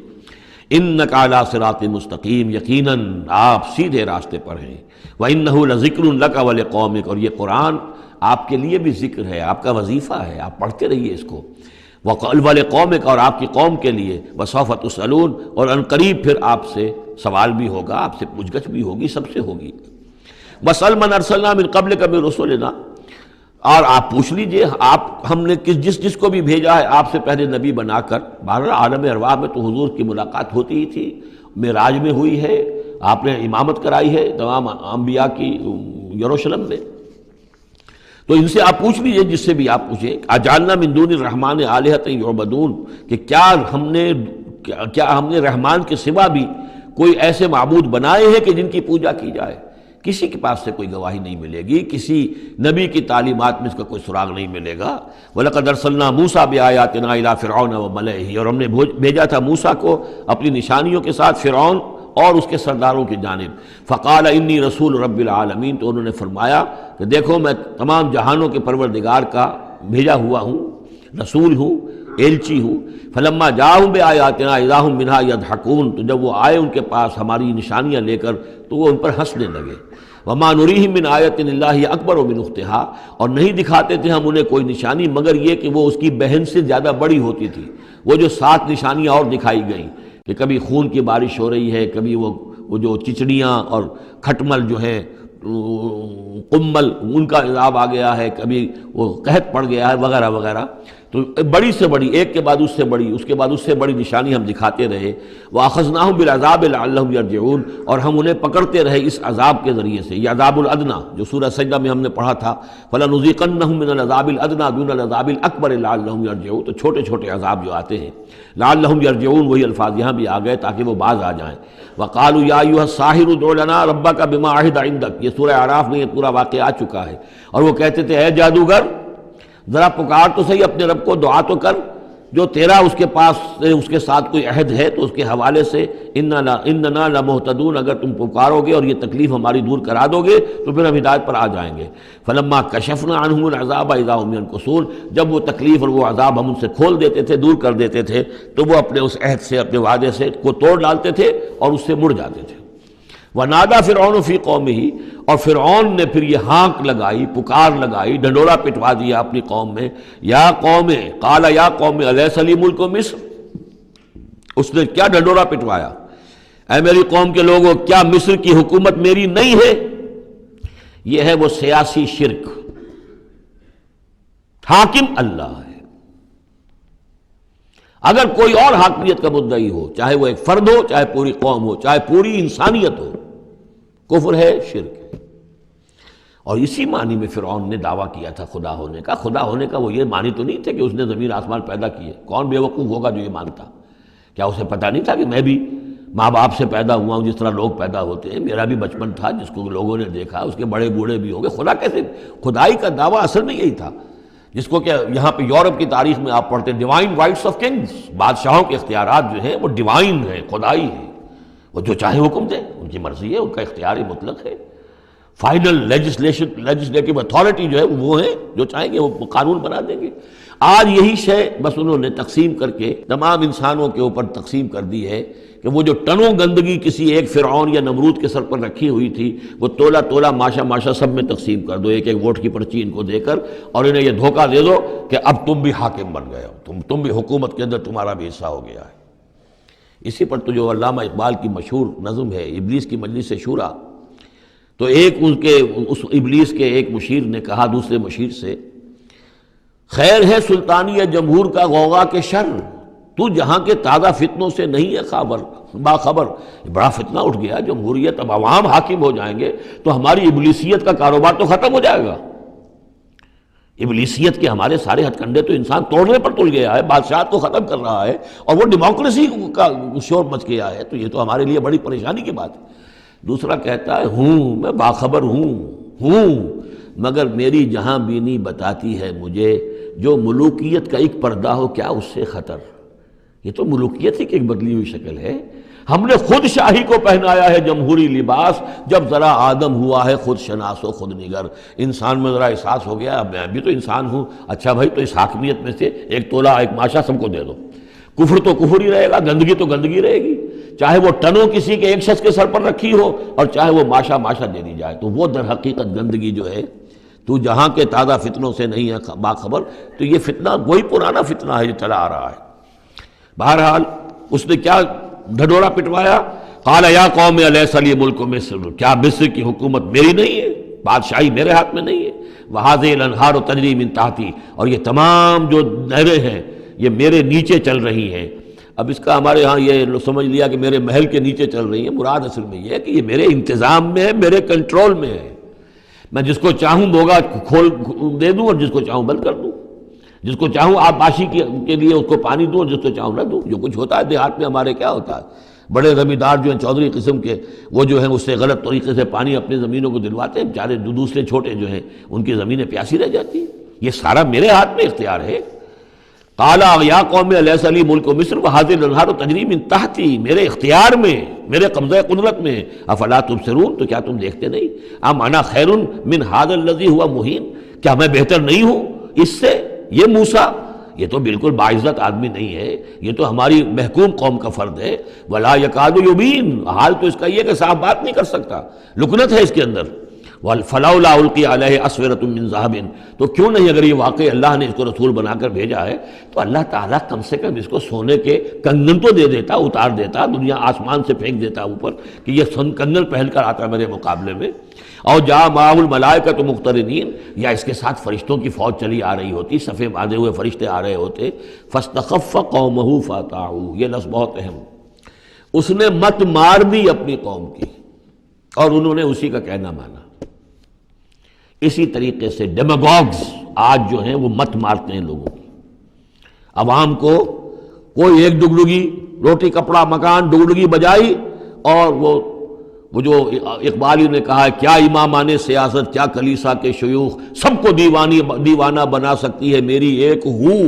انک علی صراط مستقیم، یقیناً آپ سیدھے راستے پر ہیں۔ وانہ لذکر لک ولقومک، اور یہ قرآن آپ کے لیے بھی ذکر ہے، آپ کا وظیفہ ہے، آپ پڑھتے رہیے اس کو۔ وَلِقَوْمِكَ، اور آپ کی قوم کے لیے، وَسَوْفَ تُسْأَلُونَ، اور ان قریب پھر آپ سے سوال بھی ہوگا، آپ سے پوچھ گچھ بھی ہوگی، سب سے ہوگی۔ وَاسْأَلْ مَنْ أَرْسَلْنَا مِنْ قَبْلِكَ مِنْ رُسُلِنَا، اور آپ پوچھ لیجئے ہم نے جس کو بھی بھیجا ہے آپ سے پہلے نبی بنا کر۔ بہرحال عالم ارواح میں تو حضور کی ملاقات ہوتی ہی تھی، معراج میں ہوئی ہے، آپ نے امامت کرائی ہے تمام انبیاء کی یروشلم میں، تو ان سے آپ پوچھ لیجئے جس سے بھی آپ پوچھیں۔ اجعلنا من دون الرحمن آلہۃ یعبدون، کہ کیا ہم نے رحمان کے سوا بھی کوئی ایسے معبود بنائے ہیں کہ جن کی پوجا کی جائے؟ کسی کے پاس سے کوئی گواہی نہیں ملے گی، کسی نبی کی تعلیمات میں اس کا کوئی سراغ نہیں ملے گا۔ وَلَقَدْ أَرْسَلْنَا مُوسَىٰ بِآيَاتِنَا إِلَىٰ فِرْعَوْنَ وَمَلَئِهِ، اور ہم نے بھیجا تھا موسیٰ کو اپنی نشانیوں کے ساتھ فرعون اور اس کے سرداروں کی جانب۔ فقال انی رسول رب العالمین، تو انہوں نے فرمایا کہ دیکھو میں تمام جہانوں کے پروردگار کا بھیجا ہوا ہوں، رسول ہوں، ایلچی ہوں۔ فلما جاءہم بآیاتنا اذا ہم منہا یضحکون، تو جب وہ آئے ان کے پاس ہماری نشانیاں لے کر تو وہ ان پر ہنسنے لگے۔ وما نریہم من آیۃ الا ہی اکبر من اختہا، اور نہیں دکھاتے تھے ہم انہیں کوئی نشانی مگر یہ کہ وہ اس کی بہن سے زیادہ بڑی ہوتی تھی۔ وہ جو 7 نشانیاں اور دکھائی گئیں کہ کبھی خون کی بارش ہو رہی ہے، کبھی وہ جو چچڑیاں اور کھٹمل جو ہیں قمل ان کا عذاب آ گیا ہے، کبھی وہ قحط پڑ گیا ہے، وغیرہ وغیرہ، تو بڑی سے بڑی، ایک کے بعد اس سے بڑی، اس کے بعد اس سے بڑی نشانی ہم دکھاتے رہے۔ وَأَخَذْنَاهُمْ بِالْعَذَابِ لَعَلَّهُمْ يَرْجِعُونَ، اور ہم انہیں پکڑتے رہے اس عذاب کے ذریعے سے، یہ عذاب الادنیٰ جو سورہ سجدہ میں ہم نے پڑھا تھا، فَلَنُذِيقَنَّهُم مِّنَ الْعَذَابِ الْأَدْنَىٰ دُونَ الْعَذَابِ الْأَكْبَرِ لَعَلَّهُمْ يَرْجِعُونَ، تو چھوٹے چھوٹے عذاب جو آتے ہیں لَعَلَّهُمْ يَرْجِعُونَ، وہی الفاظ یہاں بھی آ گئے تاکہ وہ باز آ جائیں۔ وَقَالُوا يَا أَيُّهَا السَّاحِرُ ادْعُ لَنَا رَبَّكَ بِمَا عَهِدَ عِندَكَ، یہ سورہ اعراف میں یہ پورا واقعہ آ چکا ہے، اور وہ کہتے تھے اے جادوگر ذرا پکار تو صحیح اپنے رب کو، دعا تو کر جو تیرا اس کے پاس اس کے ساتھ کوئی عہد ہے تو اس کے حوالے سے اننا لمہتدون، اگر تم پکارو گے اور یہ تکلیف ہماری دور کرا دو گے تو پھر ہم ہدایت پر آ جائیں گے۔ فلما کشفنا عنہم العذاب اذا هم ينكثون، جب وہ تکلیف اور وہ عذاب ہم ان سے کھول دیتے تھے، دور کر دیتے تھے، تو وہ اپنے اس عہد سے، اپنے وعدے سے کو توڑ ڈالتے تھے اور اس سے مڑ جاتے تھے۔ ونادى فرعون فی قومہ، اور فرعون نے پھر یہ ہانک لگائی، پکار لگائی، ڈنڈورا پٹوا دیا اپنی قوم میں، یا قوم، قال یا قوم الیس لی ملک مصر، اس نے کیا ڈنڈورا پٹوایا، اے میری قوم کے لوگوں کیا مصر کی حکومت میری نہیں ہے؟ یہ ہے وہ سیاسی شرک، حاکم اللہ ہے۔ اگر کوئی اور حاکمیت کا مدعی ہو، چاہے وہ ایک فرد ہو، چاہے پوری قوم ہو، چاہے پوری انسانیت ہو، کفر ہے، شرک ہے۔ اور اسی معنی میں فرعون نے دعویٰ کیا تھا خدا ہونے کا۔ خدا ہونے کا وہ یہ معنی تو نہیں تھا کہ اس نے زمین آسمان پیدا کیے، کون بے وقوف ہوگا جو یہ مانتا؟ کیا اسے پتہ نہیں تھا کہ میں بھی ماں باپ سے پیدا ہوا ہوں جس طرح لوگ پیدا ہوتے ہیں، میرا بھی بچپن تھا جس کو لوگوں نے دیکھا، اس کے بڑے بوڑھے بھی ہوں گے، خدا کیسے؟ خدائی کا دعویٰ اصل میں یہی تھا، جس کو کہ یہاں پہ یورپ کی تاریخ میں آپ پڑھتے ہیں ڈیوائن رائٹس آف کنگز، بادشاہوں کے اختیارات جو ہیں وہ ڈیوائن ہیں، خدائی ہیں، وہ جو چاہے حکم دیں، ان کی مرضی ہے، ان کا اختیار مطلق ہے۔ فائنل لیجسلیٹو اتھارٹی جو ہے وہ ہیں، جو چاہیں گے وہ قانون بنا دیں گے۔ آج یہی شے بس انہوں نے تقسیم کر کے تمام انسانوں کے اوپر تقسیم کر دی ہے کہ وہ جو ٹنوں گندگی کسی ایک فرعون یا نمرود کے سر پر رکھی ہوئی تھی، وہ تولا تولا ماشا ماشا سب میں تقسیم کر دو، ایک ایک ووٹ کی پرچی ان کو دے کر، اور انہیں یہ دھوکہ دے دو کہ اب تم بھی حاکم بن گئے ہو، تم بھی حکومت کے اندر تمہارا بھی حصہ ہو گیا ہے۔ اسی پر تو جو علامہ اقبال کی مشہور نظم ہے ابلیس کی مجلس شورا، تو ایک اس ابلیس کے ایک مشیر نے کہا دوسرے مشیر سے، خیر ہے سلطانی جمہور کا غوغا کے شر، تو جہاں کے تازہ فتنوں سے نہیں ہے باخبر۔ بڑا فتنہ اٹھ گیا، جمہوریت، اب عوام حاکم ہو جائیں گے تو ہماری ابلیسیت کا کاروبار تو ختم ہو جائے گا۔ ابلیسیت کے ہمارے سارے ہتھ کنڈے تو انسان توڑنے پر تل گیا ہے، بادشاہت کو ختم کر رہا ہے، اور وہ ڈیموکریسی کا شور مچ گیا ہے، تو یہ تو ہمارے لیے بڑی پریشانی کی بات ہے۔ دوسرا کہتا ہے میں باخبر ہوں، مگر میری جہاں بینی بتاتی ہے مجھے جو ملوکیت کا ایک پردہ ہو کیا اس سے خطر۔ یہ تو ملوکیت ہی کی ایک بدلی ہوئی شکل ہے۔ ہم نے خود شاہی کو پہنایا ہے جمہوری لباس، جب ذرا آدم ہوا ہے خود شناس و خود نگر۔ انسان میں ذرا احساس ہو گیا اب میں بھی تو انسان ہوں، اچھا بھائی تو اس حاکمیت میں سے ایک تولہ ایک ماشا سب کو دے دو۔ کفر تو کفر ہی رہے گا، گندگی تو گندگی رہے گی، چاہے وہ ٹنوں کسی کے ایک شخص کے سر پر رکھی ہو اور چاہے وہ ماشا ماشا دے دی جائے، تو وہ در حقیقت گندگی جو ہے، تو جہاں کے تازہ فتنوں سے نہیں ہے باخبر، تو یہ فتنہ وہی پرانا فتنہ ہے جو چلا آ رہا ہے۔ بہرحال اس نے کیا ڈھڈورا پٹوایا، قال یا قوم الیس لی ملک مصر، کیا مصر کی حکومت میری نہیں ہے، بادشاہی میرے ہاتھ میں نہیں ہے، وہذہ الانہار تجری من تحتی، اور یہ تمام جو نہریں ہیں یہ میرے نیچے چل رہی ہیں۔ اب اس کا ہمارے ہاں یہ سمجھ لیا کہ میرے محل کے نیچے چل رہی ہیں، مراد اصل میں یہ ہے کہ یہ میرے انتظام میں ہے، میرے کنٹرول میں ہے، میں جس کو چاہوں بوگا کھول دے دوں اور جس کو چاہوں بند کر دوں، جس کو چاہوں آبپاشی کے لیے اس کو پانی دوں اور جس کو چاہوں نہ دوں۔ جو کچھ ہوتا ہے دیہات میں ہمارے کیا ہوتا ہے، بڑے زمیندار جو ہیں چودھری قسم کے، وہ جو ہیں اس سے غلط طریقے سے پانی اپنی زمینوں کو دلواتے ہیں، بیچارے جو دوسرے چھوٹے جو ہیں ان کی زمینیں پیاسی رہ جاتی ہیں۔ یہ سارا میرے ہاتھ میں اختیار ہے۔ قال یا قوم الیس لی ملک مصر وہذہ الانہار تجری من تحتی، میرے اختیار میں، میرے قبضہ قدرت میں، افلا تبصرون، تو کیا تم دیکھتے نہیں؟ ام انا خیر من ھذا الذی هو مہین، کیا میں بہتر نہیں ہوں اس سے؟ یہ موسیٰ یہ تو بالکل باعزت آدمی نہیں ہے، یہ تو ہماری محکوم قوم کا فرد ہے۔ ولا یکاد یبین، حال تو اس کا یہ کہ صاف بات نہیں کر سکتا، لکنت ہے اس کے اندر۔ فلولا القی علیہ اسورۃ من ذہب، تو کیوں نہیں اگر یہ واقعی اللہ نے اس کو رسول بنا کر بھیجا ہے تو اللہ تعالیٰ کم سے کم اس کو سونے کے کنگن تو دے دیتا، اتار دیتا، دنیا آسمان سے پھینک دیتا اوپر کہ یہ کنگن پہن کر آتا میرے مقابلے میں۔ اور جاء معہ الملائکۃ مقترنین، یا اس کے ساتھ فرشتوں کی فوج چلی آ رہی ہوتی، صفے باندھے ہوئے فرشتے آ رہے ہوتے۔ فاستخف قومہ فاطاعوہ، یہ لفظ بہت اہم، اس نے مت مار دی اپنی قوم کی اور انہوں نے اسی کا کہنا مانا۔ اسی طریقے سے ڈیماگوگز آج جو ہیں وہ مت مارتے ہیں لوگوں کی، عوام کو کوئی ایک ڈگڈگی، روٹی کپڑا مکان ڈگڈگی بجائی، اور وہ جو اقبالی نے کہا ہے کیا امامان سیاست، کیا کلیسا کے شیوخ، سب کو دیوانہ بنا سکتی ہے میری ایک ہو،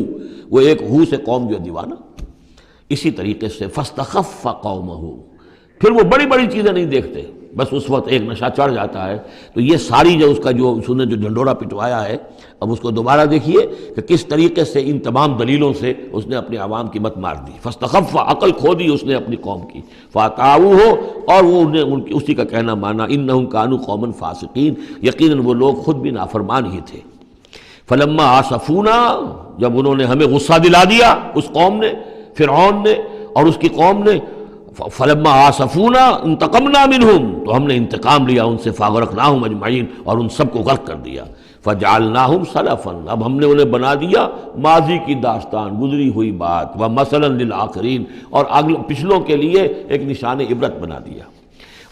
وہ ایک ہو سے قوم جو دیوانہ۔ اسی طریقے سے فاستخف قومہ، پھر وہ بڑی بڑی چیزیں نہیں دیکھتے، بس اس وقت ایک نشہ چڑھ جاتا ہے. تو یہ ساری جو اس کا جو نے جو ڈھنڈورا پٹوایا ہے، اب اس کو دوبارہ دیکھیے کہ کس طریقے سے ان تمام دلیلوں سے اس نے اپنے عوام کی مت مار دی. فاستخف، عقل کھو دی اس نے اپنی قوم کی. فاتعوہ، اور وہ انہیں اسی کا کہنا مانا. انہم کانوا قوما فاسقین، یقیناً وہ لوگ خود بھی نافرمان ہی تھے. فلما آسفونا، جب انہوں نے ہمیں غصہ دلا دیا، اس قوم نے، فرعون نے اور اس کی قوم نے، فلما آسفونا انتقمنا منہم، تو ہم نے انتقام لیا ان سے. فاغرقناہم اجمعین، اور ان سب کو غرق کر دیا. فجعلناہم سلفا، اب ہم نے انہیں بنا دیا ماضی کی داستان، گزری ہوئی بات. ومثلا للآخرین، اور پچھلوں کے لیے ایک نشان عبرت بنا دیا.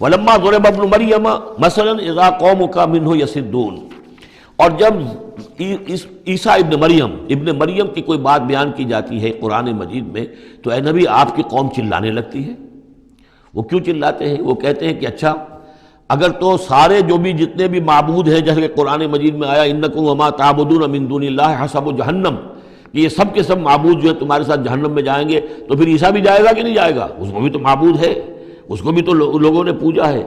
ولما ضرب ابن مریم مثلا اذا قومک منہ یصدون، اور جب عیسیٰ ابن مریم کی کوئی بات بیان کی جاتی ہے قرآن مجید میں، تو اے نبی آپ کی قوم چلانے لگتی ہے. وہ کیوں چلاتے ہیں؟ وہ کہتے ہیں کہ اچھا اگر تو سارے جو بھی جتنے بھی معبود ہیں، جیسے کہ قرآن مجید میں آیا انکم وما تعبدون من دون اللہ حسب جہنم، کہ یہ سب کے سب معبود جو ہے تمہارے ساتھ جہنم میں جائیں گے، تو پھر عیسیٰ بھی جائے گا کہ نہیں جائے گا؟ اس کو بھی تو معبود ہے، اس کو بھی تو لوگوں نے پوجا ہے.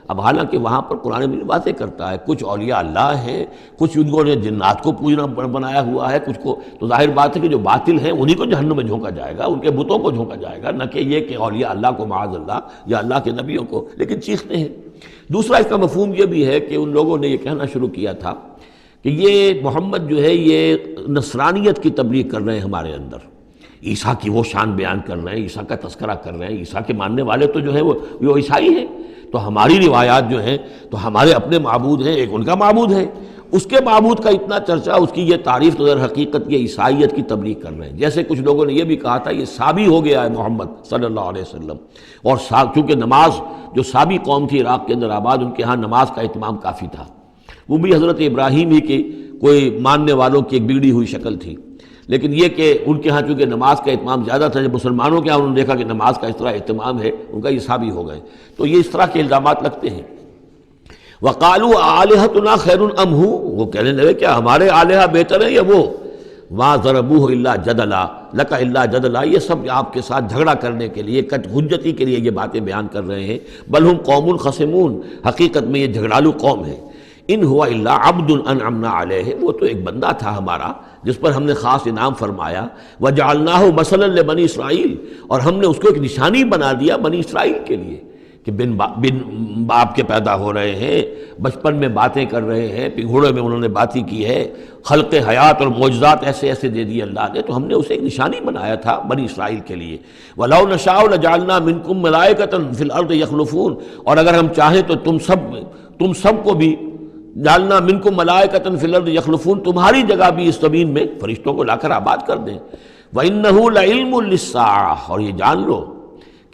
اب حالانکہ وہاں پر قرآن مجید باتیں کرتا ہے، کچھ اولیاء اللہ ہیں، کچھ ان کو نے جنات کو پوجنا بنایا ہوا ہے، کچھ کو تو ظاہر بات ہے کہ جو باطل ہیں انہی کو جہنم میں جھونکا جائے گا، ان کے بتوں کو جھونکا جائے گا، نہ کہ یہ کہ اولیاء اللہ کو معاذ اللہ یا اللہ کے نبیوں کو. لیکن چیختے ہیں. دوسرا اس کا مفہوم یہ بھی ہے کہ ان لوگوں نے یہ کہنا شروع کیا تھا کہ یہ محمد جو ہے یہ نصرانیت کی تبلیغ کر رہے ہیں ہمارے اندر، عیسیٰ کی وہ شان بیان کر رہے ہیں، عیسیٰ کا تذکرہ کر رہے ہیں. عیسیٰ کے ماننے والے تو جو ہے وہ عیسائی ہیں، تو ہماری روایات جو ہیں تو ہمارے اپنے معبود ہیں، ایک ان کا معبود ہے. اس کے معبود کا اتنا چرچا، اس کی یہ تعریف، تو در حقیقت یہ عیسائیت کی تبلیغ کر رہے ہیں. جیسے کچھ لوگوں نے یہ بھی کہا تھا یہ سابی ہو گیا ہے محمد صلی اللہ علیہ وسلم. اور چونکہ نماز جو سابی قوم تھی عراق کے اندر آباد، ان کے ہاں نماز کا اہتمام کافی تھا. وہ بھی حضرت ابراہیم ہی کے کوئی ماننے والوں کی ایک بگڑی ہوئی شکل تھی. لیکن یہ کہ ان کے ہاں چونکہ نماز کا اہتمام زیادہ تھا، جب مسلمانوں کے ہاں انہوں نے دیکھا کہ نماز کا اس طرح اہتمام ہے، ان کا یہ سابی ہو گئے. تو یہ اس طرح کے الزامات لگتے ہیں. وَقَالُوا آلِهَتُنَا خَيْرٌ أَمْ هُوَ، وہ کہنے لگے کیا ہمارے آلہہ بہتر ہیں یا وہ؟ مَا ضَرَبُوهُ إِلَّا جَدَلًا لَكَ إِلَّا جَدَلًا، یہ سب آپ کے ساتھ جھگڑا کرنے کے لیے، کٹ حجتی کے لیے یہ باتیں بیان کر رہے ہیں. بل ہم قوم خصمون، حقیقت میں یہ جھگڑالو قوم ہے. ان ہوا الا عبد انعمنا علیہ، وہ تو ایک بندہ تھا ہمارا جس پر ہم نے خاص انعام فرمایا. وجعلناہ مثلا لبنی اسرائیل، اور ہم نے اس کو ایک نشانی بنا دیا بنی اسرائیل کے لیے کہ بن باپ کے پیدا ہو رہے ہیں، بچپن میں باتیں کر رہے ہیں، پنگھوڑے میں انہوں نے باتیں کی ہے، خلق حیات اور معجزات ایسے ایسے دے دیے اللہ نے. تو ہم نے اسے ایک نشانی بنایا تھا بنی اسرائیل کے لیے. وَلَوْ نَشَاءُ لَجَعَلْنَا مِنْكُمْ مَلَائِكَةً فِي الْأَرْضِ يَخْلُفُونَ، اور اگر ہم چاہیں تو تم سب کو بھی جعلنا منکم ملائکۃ فی الارض یخلفون، تمہاری جگہ بھی اس زمین میں فرشتوں کو لا کر آباد کر دیں. وَإِنَّهُ لَعِلْمٌ لِلسَّاعَةِ، اور یہ جان لو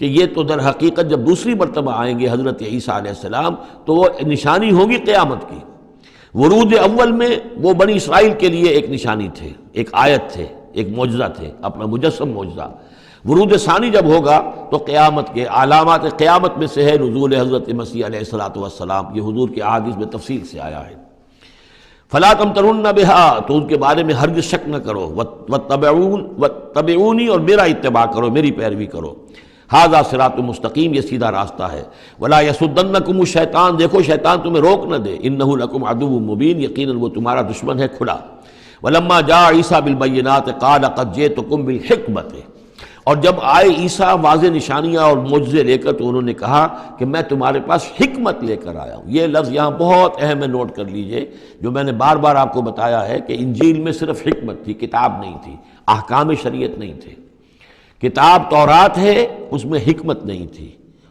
کہ یہ تو در حقیقت جب دوسری مرتبہ آئیں گے حضرت عیسیٰ علیہ السلام تو وہ نشانی ہوگی قیامت کی. ورود اول میں وہ بنی اسرائیل کے لیے ایک نشانی تھے، ایک آیت تھے، ایک معجزہ تھے، اپنا مجسم معجزہ. ورود ثانی جب ہوگا تو قیامت کے علامات قیامت میں سے ہے نزول حضرت مسیح علیہ السلام. یہ حضور کے احادیث میں تفصیل سے آیا ہے. فلا تمترن بها، تو ان کے بارے میں ہرگز شک نہ کرو. واتبعونی، اور میرا اتباع کرو، میری پیروی کرو. ھذا صراط مستقیم، یہ سیدھا راستہ ہے. ولا یصدنکم الشیطان، دیکھو شیطان تمہیں روک نہ دے. انہ لکم عدو مبین، یقیناً وہ تمہارا دشمن ہے کھلا. ولما جاء عیسیٰ بالبینات قال قد جئتکم بالحکمۃ، اور جب آئے عیسیٰ واضح نشانیاں اور معجزے لے کر تو انہوں نے کہا کہ میں تمہارے پاس حکمت لے کر آیا ہوں. یہ لفظ یہاں بہت اہم ہے، نوٹ کر لیجئے. جو میں نے بار بار آپ کو بتایا ہے کہ انجیل میں صرف حکمت تھی، کتاب نہیں تھی، احکام شریعت نہیں تھے. کتاب تورات ہے، اس میں حکمت نہیں تھی.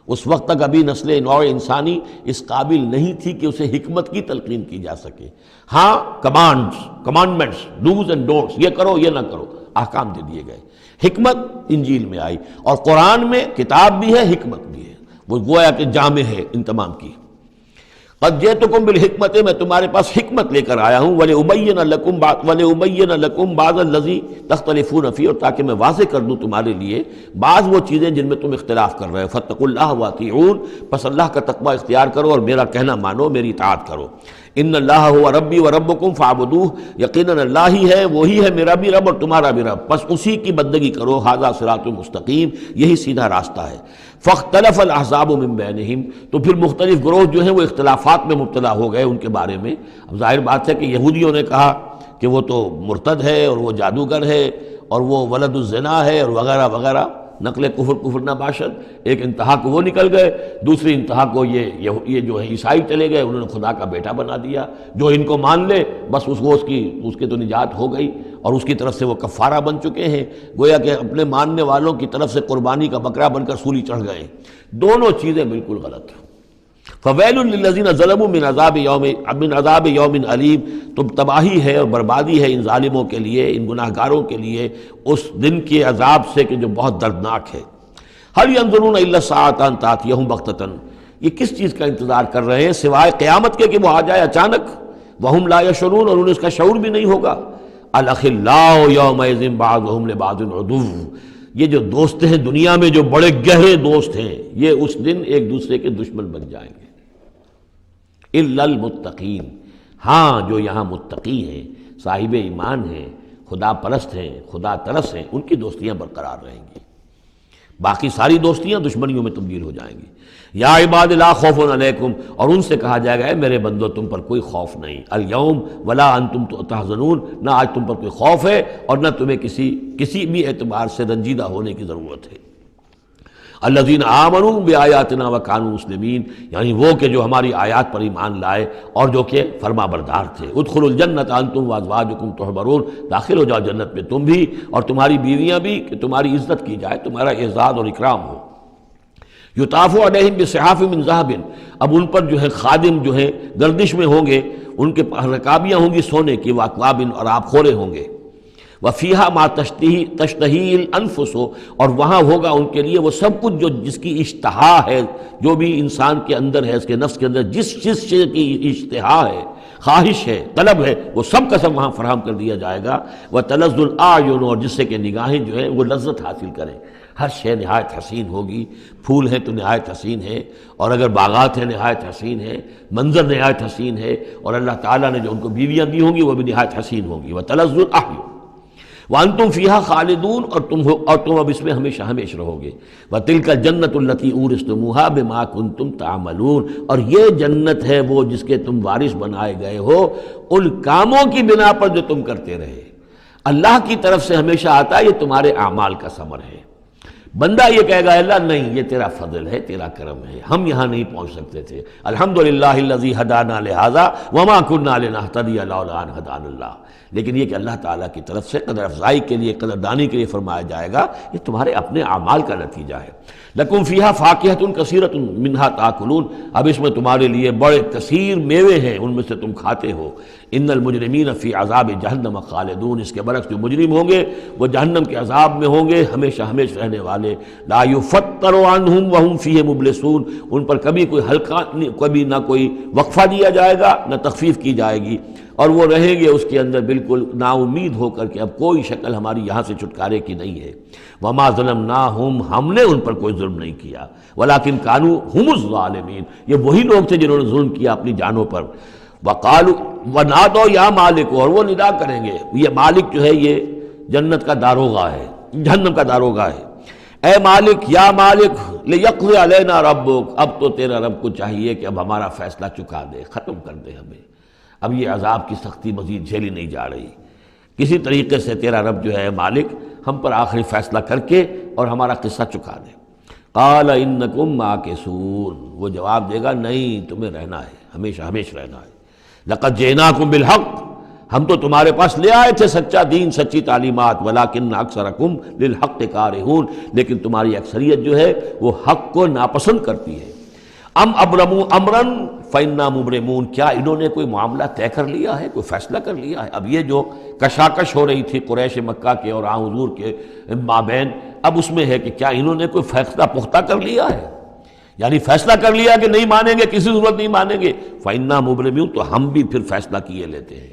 اس وقت تک ابھی نسل نوع انسانی اس قابل نہیں تھی کہ اسے حکمت کی تلقین کی جا سکے. ہاں کمانڈمنٹس، ڈوز اینڈ ڈونٹس، یہ کرو یہ نہ کرو، احکام دے دیے گئے. حکمت انجیل میں آئی، اور قرآن میں کتاب بھی ہے، حکمت بھی ہے. وہ گویا کہ جامع ہے ان تمام کی. قد جئتکم بالحکمت، میں تمہارے پاس حکمت لے کر آیا ہوں. ولأبین لکم بعض الذی تختلفون فیہ، اور تاکہ میں واضح کر دوں تمہارے لیے بعض وہ چیزیں جن میں تم اختلاف کر رہے ہو. فاتقوا اللہ واطیعون، پس اللہ کا تقوی اختیار کرو اور میرا کہنا مانو، میری اطاعت کرو. ان اللہ ہوا ربی و ربکم فاعبدوہ، یقیناً اللہ ہی ہے، وہی ہے میرا بھی رب اور تمہارا بھی رب، بس اسی کی بندگی کرو، ھذا صراط مستقیم، یہی سیدھا راستہ ہے۔ فاختلف الاحزاب من بینہم، تو پھر مختلف گروہ جو ہیں وہ اختلافات میں مبتلا ہو گئے ان کے بارے میں۔ اب ظاہر بات ہے کہ یہودیوں نے کہا کہ وہ تو مرتد ہے اور وہ جادوگر ہے اور وہ ولد الزنا ہے اور وغیرہ وغیرہ، نقل کفر نہ باشد۔ ایک انتہا کو وہ نکل گئے، دوسری انتہا کو یہ جو ہے عیسائی چلے گئے، انہوں نے خدا کا بیٹا بنا دیا، جو ان کو مان لے بس اس کے تو نجات ہو گئی، اور اس کی طرف سے وہ کفارہ بن چکے ہیں، گویا کہ اپنے ماننے والوں کی طرف سے قربانی کا بکرا بن کر سولی چڑھ گئے۔ دونوں چیزیں بالکل غلط ہیں۔ فویل للذین ظلموا من عذاب یوم علیم، تو تباہی ہے اور بربادی ہے ان ظالموں کے لیے، ان گناہ گاروں کے لیے اس دن کے عذاب سے کہ جو بہت دردناک ہے۔ هل ينظرون الا الساعة ان تأتيهم بغتة، یہ کس چیز کا انتظار کر رہے ہیں سوائے قیامت کے کہ وہ آ جائے اچانک، وهم لا يشعرون، اور انہیں اس کا شعور بھی نہیں ہوگا۔ الاخلاء یومئذ بعضهم لبعض عدو، یہ جو دوست ہیں دنیا میں جو بڑے گہرے دوست ہیں، یہ اس دن ایک دوسرے کے دشمن بن جائیں گے۔ الا المتقین، ہاں جو یہاں متقی ہیں، صاحب ایمان ہیں، خدا پرست ہیں، خدا ترس ہیں، ان کی دوستیاں برقرار رہیں گی، باقی ساری دوستیاں دشمنیوں میں تبدیل ہو جائیں گی۔ یا عباد لا خوف علیکم، اور ان سے کہا جائے گا اے میرے بندو تم پر کوئی خوف نہیں، الیوم ولا انتم تحزنون، نہ آج تم پر کوئی خوف ہے اور نہ تمہیں کسی بھی اعتبار سے رنجیدہ ہونے کی ضرورت ہے۔ الذین آمنوا بآیاتنا وکانوا مسلمین، یعنی وہ کہ جو ہماری آیات پر ایمان لائے اور جو کہ فرما بردار تھے۔ ادخلوا الجنۃ انتم وازواجکم تحبرون، داخل ہو جاؤ جنت میں تم بھی اور تمہاری بیویاں بھی، کہ تمہاری عزت کی جائے، تمہارا اعزاز اور اکرام ہو۔ یطاف علیہم بصحاف من ذہب، اب ان پر جو ہے خادم جو ہے گردش میں ہوں گے، ان کے رکابیاں ہوں گی سونے کی، واکواب، اور آب خورے ہوں گے۔ وفیہا ما تشتہی الانفس، اور وہاں ہوگا ان کے لیے وہ سب کچھ جو جس کی اشتہا ہے، جو بھی انسان کے اندر ہے، اس کے نفس کے اندر جس چیز کی اشتہا ہے، خواہش ہے، طلب ہے، وہ سب کا سب وہاں فراہم کر دیا جائے گا۔ وتلذ الاعین، اور جس سے کہ نگاہیں جو ہیں وہ لذت حاصل کریں۔ ہر شے نہایت حسین ہوگی، پھول ہیں تو نہایت حسین ہے، اور اگر باغات ہیں نہایت حسین ہے، منظر نہایت حسین ہے، اور اللہ تعالیٰ نے جو ان کو بیویاں دی ہوں گی وہ بھی نہایت حسین ہوگی۔ وتلذ الاعین وانتم فیہا خالدون، اور تم اب اس میں ہمیشہ ہمیشہ رہو گے۔ وتلک الجنۃ التی اورثتموہا بما کنتم تعملون، اور یہ جنت ہے وہ جس کے تم وارث بنائے گئے ہو ان کاموں کی بنا پر جو تم کرتے رہے۔ اللہ کی طرف سے ہمیشہ آتا ہے یہ تمہارے اعمال کا ثمر ہے۔ بندہ یہ کہے گا اللہ نہیں، یہ تیرا فضل ہے، تیرا کرم ہے، ہم یہاں نہیں پہنچ سکتے تھے، الحمدللہ الذی ہدانا لہذا وما کنا لنہتدی لولا ان ہدانا اللہ، لیکن یہ کہ اللہ تعالیٰ کی طرف سے قدر افزائی کے لیے، قدر دانی کے لیے فرمایا جائے گا یہ تمہارے اپنے اعمال کا نتیجہ ہے۔ لکم فیہا فاکہۃ کثیرۃ منہا تاکلون، اب اس میں تمہارے لیے بڑے کثیر میوے ہیں، ان میں سے تم کھاتے ہو۔ ان المجرمین فی عذاب جہنم خالدون، اس کے برعکس جو مجرم ہوں گے وہ جہنم کے عذاب میں ہوں گے ہمیشہ ہمیشہ رہنے والے۔ لا یفتر عنہم وہم فیہ مبلسون، ان پر کبھی کوئی ہلکا، کبھی نہ کوئی وقفہ دیا جائے گا نہ تخفیف کی جائے گی، اور وہ رہیں گے اس کے اندر بالکل نا امید ہو کر کہ اب کوئی شکل ہماری یہاں سے چھٹکارے کی نہیں ہے۔ وما ظلمناہم، ہم نے ان پر کوئی ظلم نہیں کیا، ولکن کانوا ہم الظالمین، یہ وہی لوگ تھے جنہوں نے ظلم کیا اپنی جانوں پر۔ وقالوا ونادوا یا مالک، اور وہ ندا کریں گے، یہ مالک جو ہے یہ جنت کا داروغہ ہے، جہنم کا داروغہ ہے۔ اے مالک، یا مالک، لیقضی علینا ربک، اب تو تیرا رب کو چاہیے کہ اب ہمارا فیصلہ چکا دے، ختم کر دے ہمیں، اب یہ عذاب کی سختی مزید جھیلی نہیں جا رہی، کسی طریقے سے تیرا رب جو ہے مالک ہم پر آخری فیصلہ کر کے اور ہمارا قصہ چکا دے۔ قال انکم ماکثون، وہ جواب دے گا نہیں، تمہیں رہنا ہے، ہمیشہ ہمیشہ رہنا ہے۔ لقد جئناکم بالحق، ہم تو تمہارے پاس لے آئے تھے سچا دین، سچی تعلیمات، ولکن اکثرکم للحق کارہون، لیکن تمہاری اکثریت جو ہے وہ حق کو ناپسند کرتی ہے۔ ام ابرموا امرا فإنا مبرمون، کیا انہوں نے کوئی معاملہ طے کر لیا ہے، کوئی فیصلہ کر لیا ہے؟ اب یہ جو کشاکش ہو رہی تھی قریش مکہ کے اور حضور کے مابین، اب اس میں ہے کہ کیا انہوں نے کوئی فیصلہ پختہ کر لیا ہے، یعنی فیصلہ کر لیا کہ نہیں مانیں گے، کسی صورت نہیں مانیں گے۔ فإنا مبرمون، تو ہم بھی پھر فیصلہ کیے لیتے ہیں۔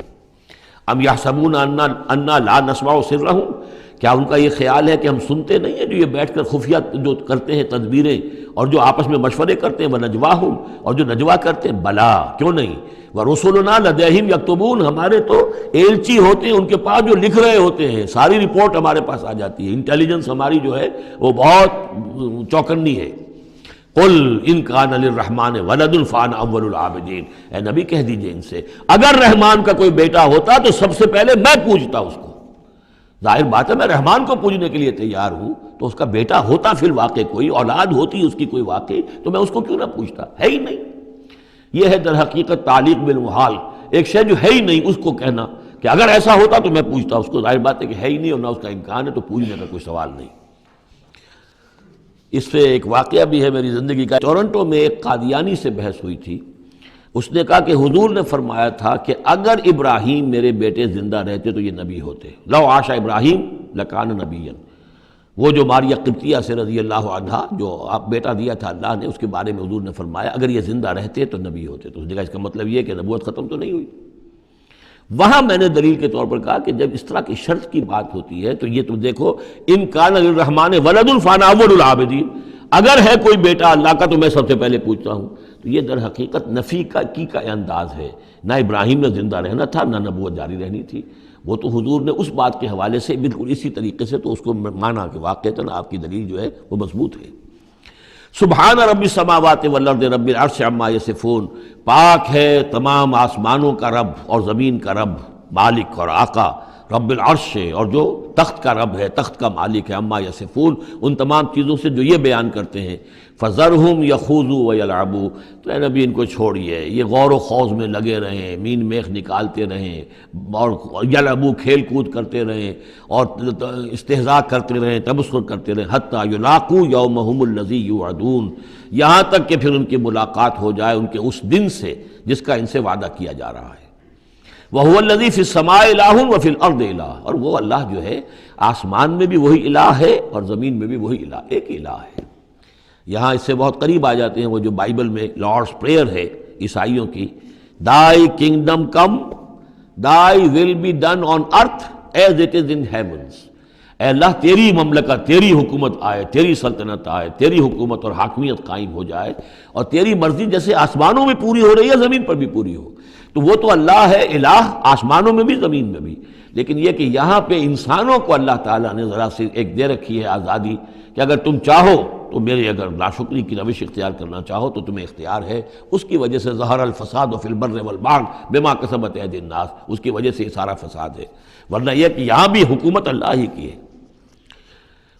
ام یحسبون انا لا نسمع سرهم، کیا ان کا یہ خیال ہے کہ ہم سنتے نہیں ہیں جو یہ بیٹھ کر خفیہ جو کرتے ہیں تدبیریں اور جو آپس میں مشورے کرتے ہیں وَنَجْوَاهُمْ، اور جو نجوا کرتے ہیں؟ بلا، کیوں نہیں، وَرُسُلُنَا لَدَيْهِمْ يَكْتُبُونَ، ہمارے تو ایلچی ہوتے ہیں ان کے پاس جو لکھ رہے ہوتے ہیں، ساری رپورٹ ہمارے پاس آ جاتی ہے، انٹیلیجنس ہماری جو ہے وہ بہت چوکنی ہے۔ قل ان کان للرحمن ولد فانا اول العابدین، اے نبی کہہ دیجئے ان سے اگر رحمان کا کوئی بیٹا ہوتا تو سب سے پہلے میں پوجتا اس کو۔ ظاہر بات ہے میں رحمان کو پوجنے کے لیے تیار ہوں، تو اس کا بیٹا ہوتا فی الواقع کوئی اولاد ہوتی اس کی کوئی واقعی، تو میں اس کو کیوں نہ پوچھتا؟ ہے ہی نہیں۔ یہ ہے در حقیقت تعلیق بالمحال، ایک شے جو ہے ہی نہیں اس کو کہنا کہ اگر ایسا ہوتا تو میں پوچھتا اس کو۔ ظاہر بات ہے کہ ہے ہی نہیں اور نہ اس کا امکان ہے، تو پوجنے کا کوئی سوال نہیں۔ اس سے ایک واقعہ بھی ہے میری زندگی کا۔ ٹورنٹو میں ایک قادیانی سے بحث ہوئی تھی، اس نے کہا کہ حضور نے فرمایا تھا کہ اگر ابراہیم میرے بیٹے زندہ رہتے تو یہ نبی ہوتے، لو عاش ابراہیم لکان نبیا۔ وہ جو ماریہ قبطیہ سے رضی اللہ عنہا جو آپ بیٹا دیا تھا اللہ نے، اس کے بارے میں حضور نے فرمایا اگر یہ زندہ رہتے تو نبی ہوتے۔ تو اس نے کہا اس کا مطلب یہ کہ نبوت ختم تو نہیں ہوئی۔ وہاں میں نے دلیل کے طور پر کہا کہ جب اس طرح کی شرط کی بات ہوتی ہے تو یہ تم دیکھو، ان کان للرحمن ولد فانا اول العابدین، اگر ہے کوئی بیٹا اللہ کا تو میں سب سے پہلے پوچھتا ہوں۔ تو یہ در حقیقت نفی کا انداز ہے، نہ ابراہیم نے زندہ رہنا تھا نہ نبوت جاری رہنی تھی۔ وہ تو حضور نے اس بات کے حوالے سے بالکل اسی طریقے سے تو اس کو مانا کہ واقعتاً آپ کی دلیل جو ہے وہ مضبوط ہے۔ سبحان رب السماوات والارض رب العرش عما یصفون، پاک ہے تمام آسمانوں کا رب اور زمین کا رب، مالک اور آقا، رب العرش ہے اور جو تخت کا رب ہے، تخت کا مالک ہے، عما یصفون، ان تمام چیزوں سے جو یہ بیان کرتے ہیں۔ فذرہم یخوضوا ویلعبوا، تو اے نبی ان کو چھوڑیے، یہ غور و خوض میں لگے رہیں، مین میخ نکالتے رہیں اور یلعبوا کھیل کود کرتے رہیں اور استہزاء کرتے رہیں، تبصر کرتے رہیں، حتی یلاقوا یومہم الذی یوعدون، یہاں تک کہ پھر ان کی ملاقات ہو جائے ان کے اس دن سے جس کا ان سے وعدہ کیا جا رہا ہے۔ وَهُوَ الَّذِي فِي السَّمَاءِ إِلَٰهٌ وَفِي الْأَرْضِ إِلَٰهٌ، اور وہ اللہ جو ہے آسمان میں بھی وہی الہ ہے اور زمین میں بھی وہی الہ، ایک الہ ہے۔ یہاں اس سے بہت قریب آ جاتے ہیں وہ جو بائبل میں لارڈس پریئر ہے عیسائیوں کی، Thy kingdom come, Thy will be done on earth as it is in heavens۔ اے اللہ تیری مملکت، تیری حکومت آئے، تیری سلطنت آئے، تیری حکومت اور حاکمیت قائم ہو جائے اور تیری مرضی جیسے آسمانوں میں پوری ہو رہی ہے زمین پر بھی پوری ہو۔ تو وہ تو اللہ ہے الہ، آسمانوں میں بھی زمین میں بھی، لیکن یہ کہ یہاں پہ انسانوں کو اللہ تعالیٰ نے ذرا سی ایک دے رکھی ہے آزادی کہ اگر تم چاہو تو میری اگر ناشکری کی روش اختیار کرنا چاہو تو تمہیں اختیار ہے۔ اس کی وجہ سے ظہر الفساد فی البر والبحر بما کسبت ایدی الناس، اس کی وجہ سے یہ سارا فساد ہے، ورنہ یہ کہ یہاں بھی حکومت اللہ ہی کی ہے۔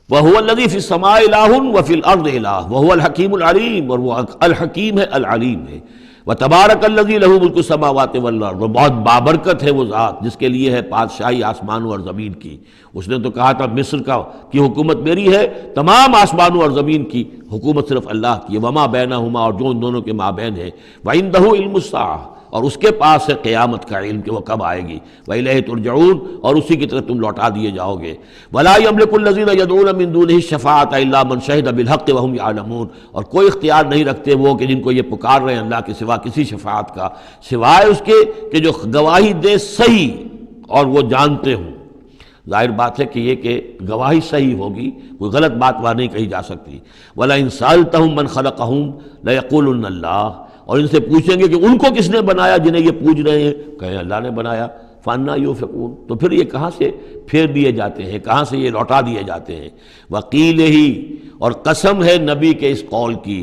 وَهُوَ الَّذِي فِي السَّمَاءِ إِلَٰهٌ وَفِي الْأَرْضِ إِلَٰهٌ وَهُوَ الْحَكِيمُ الْعَلِيمُ، اور وہ الحکیم ہے، العلیم ہے۔ وَتَبَارَكَ الَّذِي لَهُ مُلْكُ السَّمَاوَاتِ وَالْأَرْضِ، اور بہت بابرکت ہے وہ ذات جس کے لیے ہے بادشاہی آسمانوں اور زمین کی۔ اس نے تو کہا تھا مصر کی حکومت میری ہے، تمام آسمانوں اور زمین کی حکومت صرف اللہ کی ہے، وَمَا بَيْنَهُمَا، اور جو ان دونوں کے مابین ہے، وَعِندَهُ عِلْمُ السَّاعَةِ، اور اس کے پاس ہے قیامت کا علم کہ وہ کب آئے گی، وَإِلَيْهِ تُرْجَعُونَ، اور اسی کی طرف تم لوٹا دیے جاؤ گے۔ وَلَا يَمْلِكُ الَّذِينَ يَدْعُونَ مِن دُونِهِ الشَّفَاعَةَ إِلَّا مَنْ شَهِدَ بِالْحَقِّ وَهُمْ يَعْلَمُونَ، اور کوئی اختیار نہیں رکھتے وہ کہ جن کو یہ پکار رہے ہیں اللہ کے سوا کسی شفاعت کا، سوائے اس کے کہ جو گواہی دے صحیح اور وہ جانتے ہوں۔ ظاہر بات ہے کہ یہ کہ گواہی صحیح ہوگی، کوئی غلط بات وہاں نہیں کہی جا سکتی۔ وَلَئِن سَأَلْتَهُم مَّن خَلَقَهُم لَيَقُولُنَّ اللَّهُ، اور ان سے پوچھیں گے کہ ان کو کس نے بنایا جنہیں یہ پوچھ رہے ہیں، کہیں اللہ نے بنایا۔ فَأَنَّىٰ يُؤْفَكُونَ، تو پھر یہ کہاں سے پھیر دیے جاتے ہیں، کہاں سے یہ لوٹا دیے جاتے ہیں۔ وَقِيلِهِ، اور قسم ہے نبی کے اس قول کی،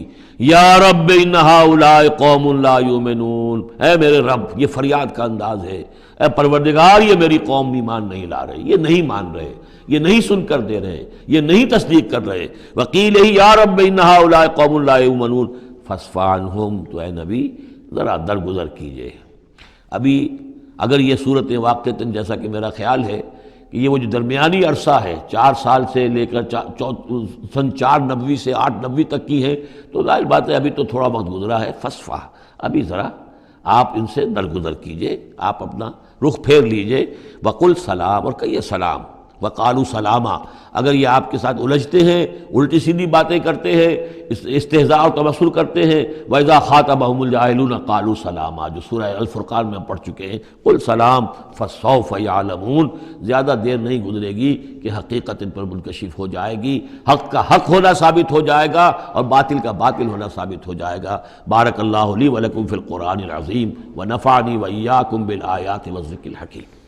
یا رب ان ہؤلاء قوم لا یؤمنون، اے میرے رب، یہ فریاد کا انداز ہے، اے پروردگار یہ میری قوم ایمان نہیں لا رہے، یہ نہیں مان رہے، یہ نہیں سن کر دے رہے، یہ نہیں تصدیق کر رہے۔ وَقِيلِهِ یا رب ان ہؤلاء قوم لا یؤمنون فاصفح عنہم، تو اے نبی ذرا درگزر کیجئے۔ ابھی اگر یہ صورت واقعتاً جیسا کہ میرا خیال ہے کہ یہ وہ جو درمیانی عرصہ ہے 4 سال سے لے کر سن 490 سے 890 تک کی ہے، تو ظاہر بات ہے ابھی تو تھوڑا وقت گزرا ہے۔ فاصفح، ابھی ذرا آپ ان سے درگزر کیجئے، آپ اپنا رخ پھیر لیجئے۔ وقل سلام، اور کہیے سلام۔ وقالوا سلاما، اگر یہ آپ کے ساتھ الجھتے ہیں، الٹی سیدھی باتیں کرتے ہیں، استہزاء اور تبصر کرتے ہیں، وَإِذَا خَاطَبَهُمُ الْجَاهِلُونَ قَالُوا سَلَامًا، جو سورہ الفرقان میں ہم پڑھ چکے ہیں، قُلْ سلام فَسَوْفَ يَعْلَمُونَ، زیادہ دیر نہیں گزرے گی کہ حقیقت ان پر منکشف ہو جائے گی، حق کا حق ہونا ثابت ہو جائے گا اور باطل کا باطل ہونا ثابت ہو جائے گا۔ بارک اللہ لی ولکم فی القرآن العظیم ونفعنی وإیاکم بالآیات والذکر الحکیم۔